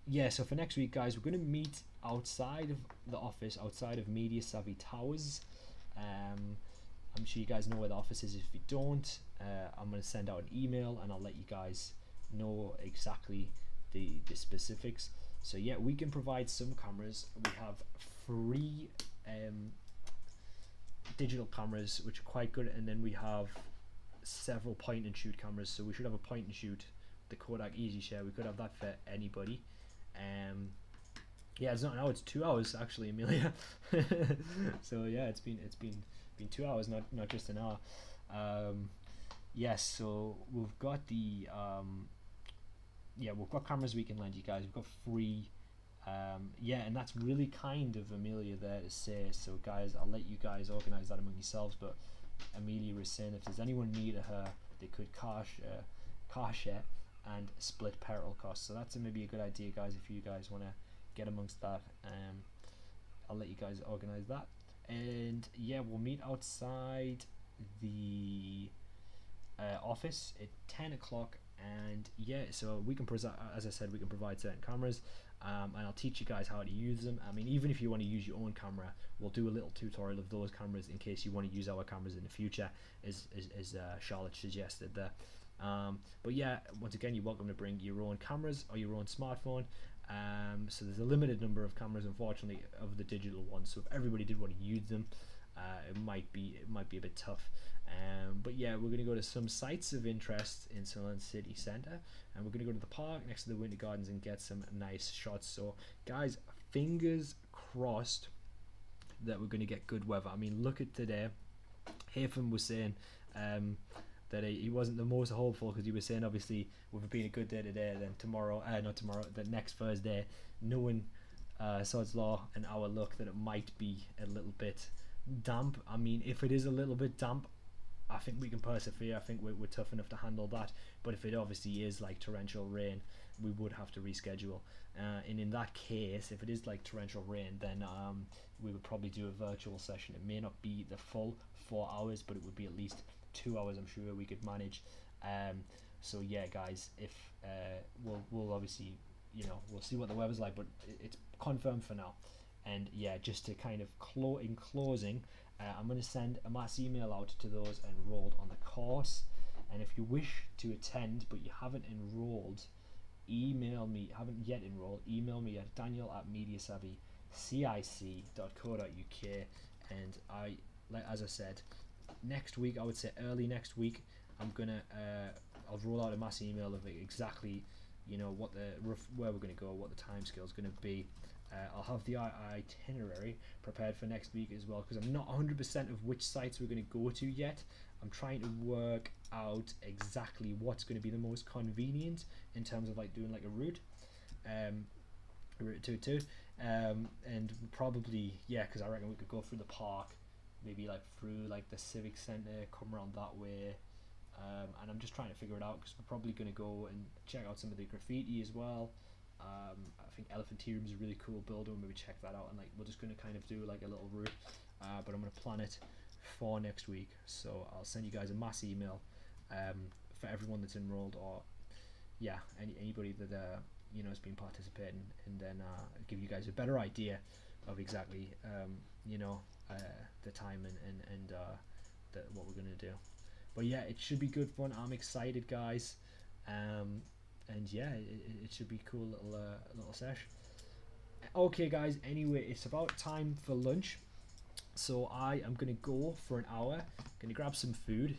Yeah, so for next week, guys, we're going to meet outside of the office, outside of Media Savvy Towers. I'm sure you guys know where the office is. If you don't, I'm going to send out an email and I'll let you guys know exactly the specifics. So yeah, we can provide some cameras. We have free digital cameras, which are quite good, and then we have several point and shoot cameras. So we should have a point and shoot, the Kodak Easy Share. We could have that for anybody. Yeah, it's not now, it's 2 hours actually, Amelia. So yeah, it's been 2 hours, not just an hour. Yes, so we've got we've got cameras we can lend you guys. We've got free. Yeah, and that's really kind of Amelia there to say. So guys, I'll let you guys organise that among yourselves, but Amelia was saying if there's anyone near to her, they could car share and split petrol costs. So that's maybe a good idea, guys, if you guys want to get amongst that. I'll let you guys organise that. And yeah, we'll meet outside the office at 10 o'clock. And yeah, so we can as I said, we can provide certain cameras, and I'll teach you guys how to use them. I mean, even if you want to use your own camera, we'll do a little tutorial of those cameras in case you want to use our cameras in the future, as Charlotte suggested there. But yeah, once again, you're welcome to bring your own cameras or your own smartphone. So there's a limited number of cameras, unfortunately, of the digital ones. So if everybody did want to use them, it might be a bit tough. But yeah, we're going to go to some sites of interest in Sunderland City Centre, and we're going to go to the park next to the Winter Gardens and get some nice shots. So guys, fingers crossed that we're going to get good weather. I mean, look at today. Haytham was saying that he wasn't the most hopeful, because he was saying, obviously, with it being a good day today, then the next Thursday, knowing Sod's Law and our luck, that it might be a little bit damp. I mean, if it is a little bit damp, I think we can persevere. I think we're tough enough to handle that. But if it obviously is like torrential rain, we would have to reschedule. And in that case, if it is like torrential rain, then we would probably do a virtual session. It may not be the full 4 hours, but it would be at least 2 hours. I'm sure we could manage. So yeah, guys, if we'll obviously, you know, we'll see what the weather's like, but it's confirmed for now. And yeah, just to kind of in closing, I'm going to send a mass email out to those enrolled on the course. And if you wish to attend but you haven't enrolled, email me at daniel@mediasavvycic.co.uk. And as I said, next week, I would say early next week, I'll roll out a mass email of exactly, you know, where we're going to go, what the time scale is going to be. I'll have the itinerary prepared for next week as well, because I'm not 100% of which sites we're going to go to yet. I'm trying to work out exactly what's going to be the most convenient in terms of like doing like a route. Route 22, and probably, yeah, because I reckon we could go through the park, maybe like through like the civic centre, come around that way, and I'm just trying to figure it out because we're probably going to go and check out some of the graffiti as well. I think Elephantarium is a really cool building. Maybe check that out, and like we're just going to kind of do like a little route, but I'm going to plan it for next week. So I'll send you guys a mass email for everyone that's enrolled, or yeah, anybody that has been participating, and then give you guys a better idea of exactly the time and what we're gonna do. But yeah, it should be good fun. I'm excited, guys, and yeah, it should be a cool little session. Okay, guys. Anyway, it's about time for lunch, so I am gonna go for an hour. Gonna grab some food.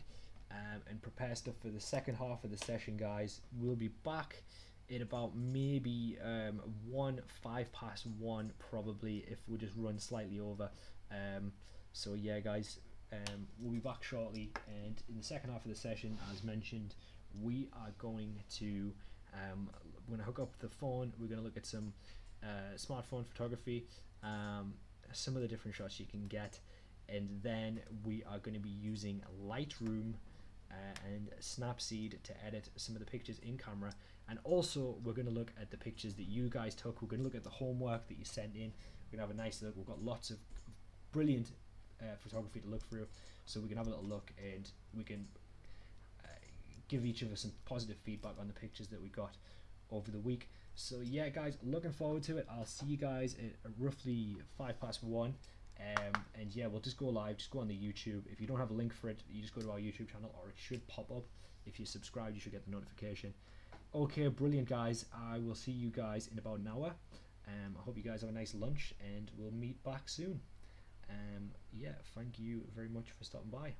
And prepare stuff for the second half of the session, guys. We'll be back in about maybe 1:05 probably, if we just run slightly over. So yeah, guys, we'll be back shortly, and in the second half of the session, as mentioned, we are going to we're gonna hook up the phone. We're gonna look at some smartphone photography, some of the different shots you can get, and then we are going to be using Lightroom and Snapseed to edit some of the pictures in camera. And also we're going to look at the pictures that you guys took. We're going to look at the homework that you sent in. We're going to have a nice look. We've got lots of brilliant photography to look through, so we can have a little look, and we can give each of us some positive feedback on the pictures that we got over the week. So yeah, guys, looking forward to it. I'll see you guys at roughly 1:05. And yeah, we'll just go live. Just go on the YouTube. If you don't have a link for it, you just go to our YouTube channel, or it should pop up. If you're subscribed, you should get the notification. Okay, brilliant, guys. I will see you guys in about an hour. I hope you guys have a nice lunch, and we'll meet back soon. Yeah, thank you very much for stopping by.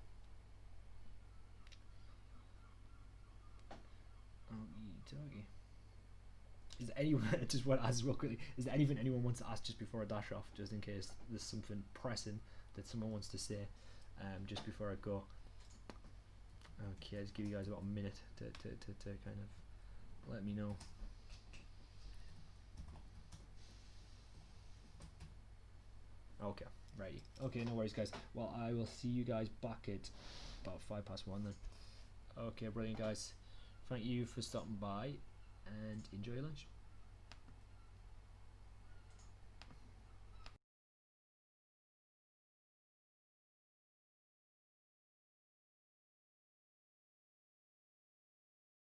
Okey-dokey. Is there anyone, just want to ask real quickly, is there anything anyone wants to ask just before I dash off, just in case there's something pressing that someone wants to say, just before I go? Okay, I'll just give you guys about a minute to kind of let me know. Okay, righty. Okay, no worries, guys. Well, I will see you guys back at about 1:05 then. Okay, brilliant, guys. Thank you for stopping by, and enjoy your lunch.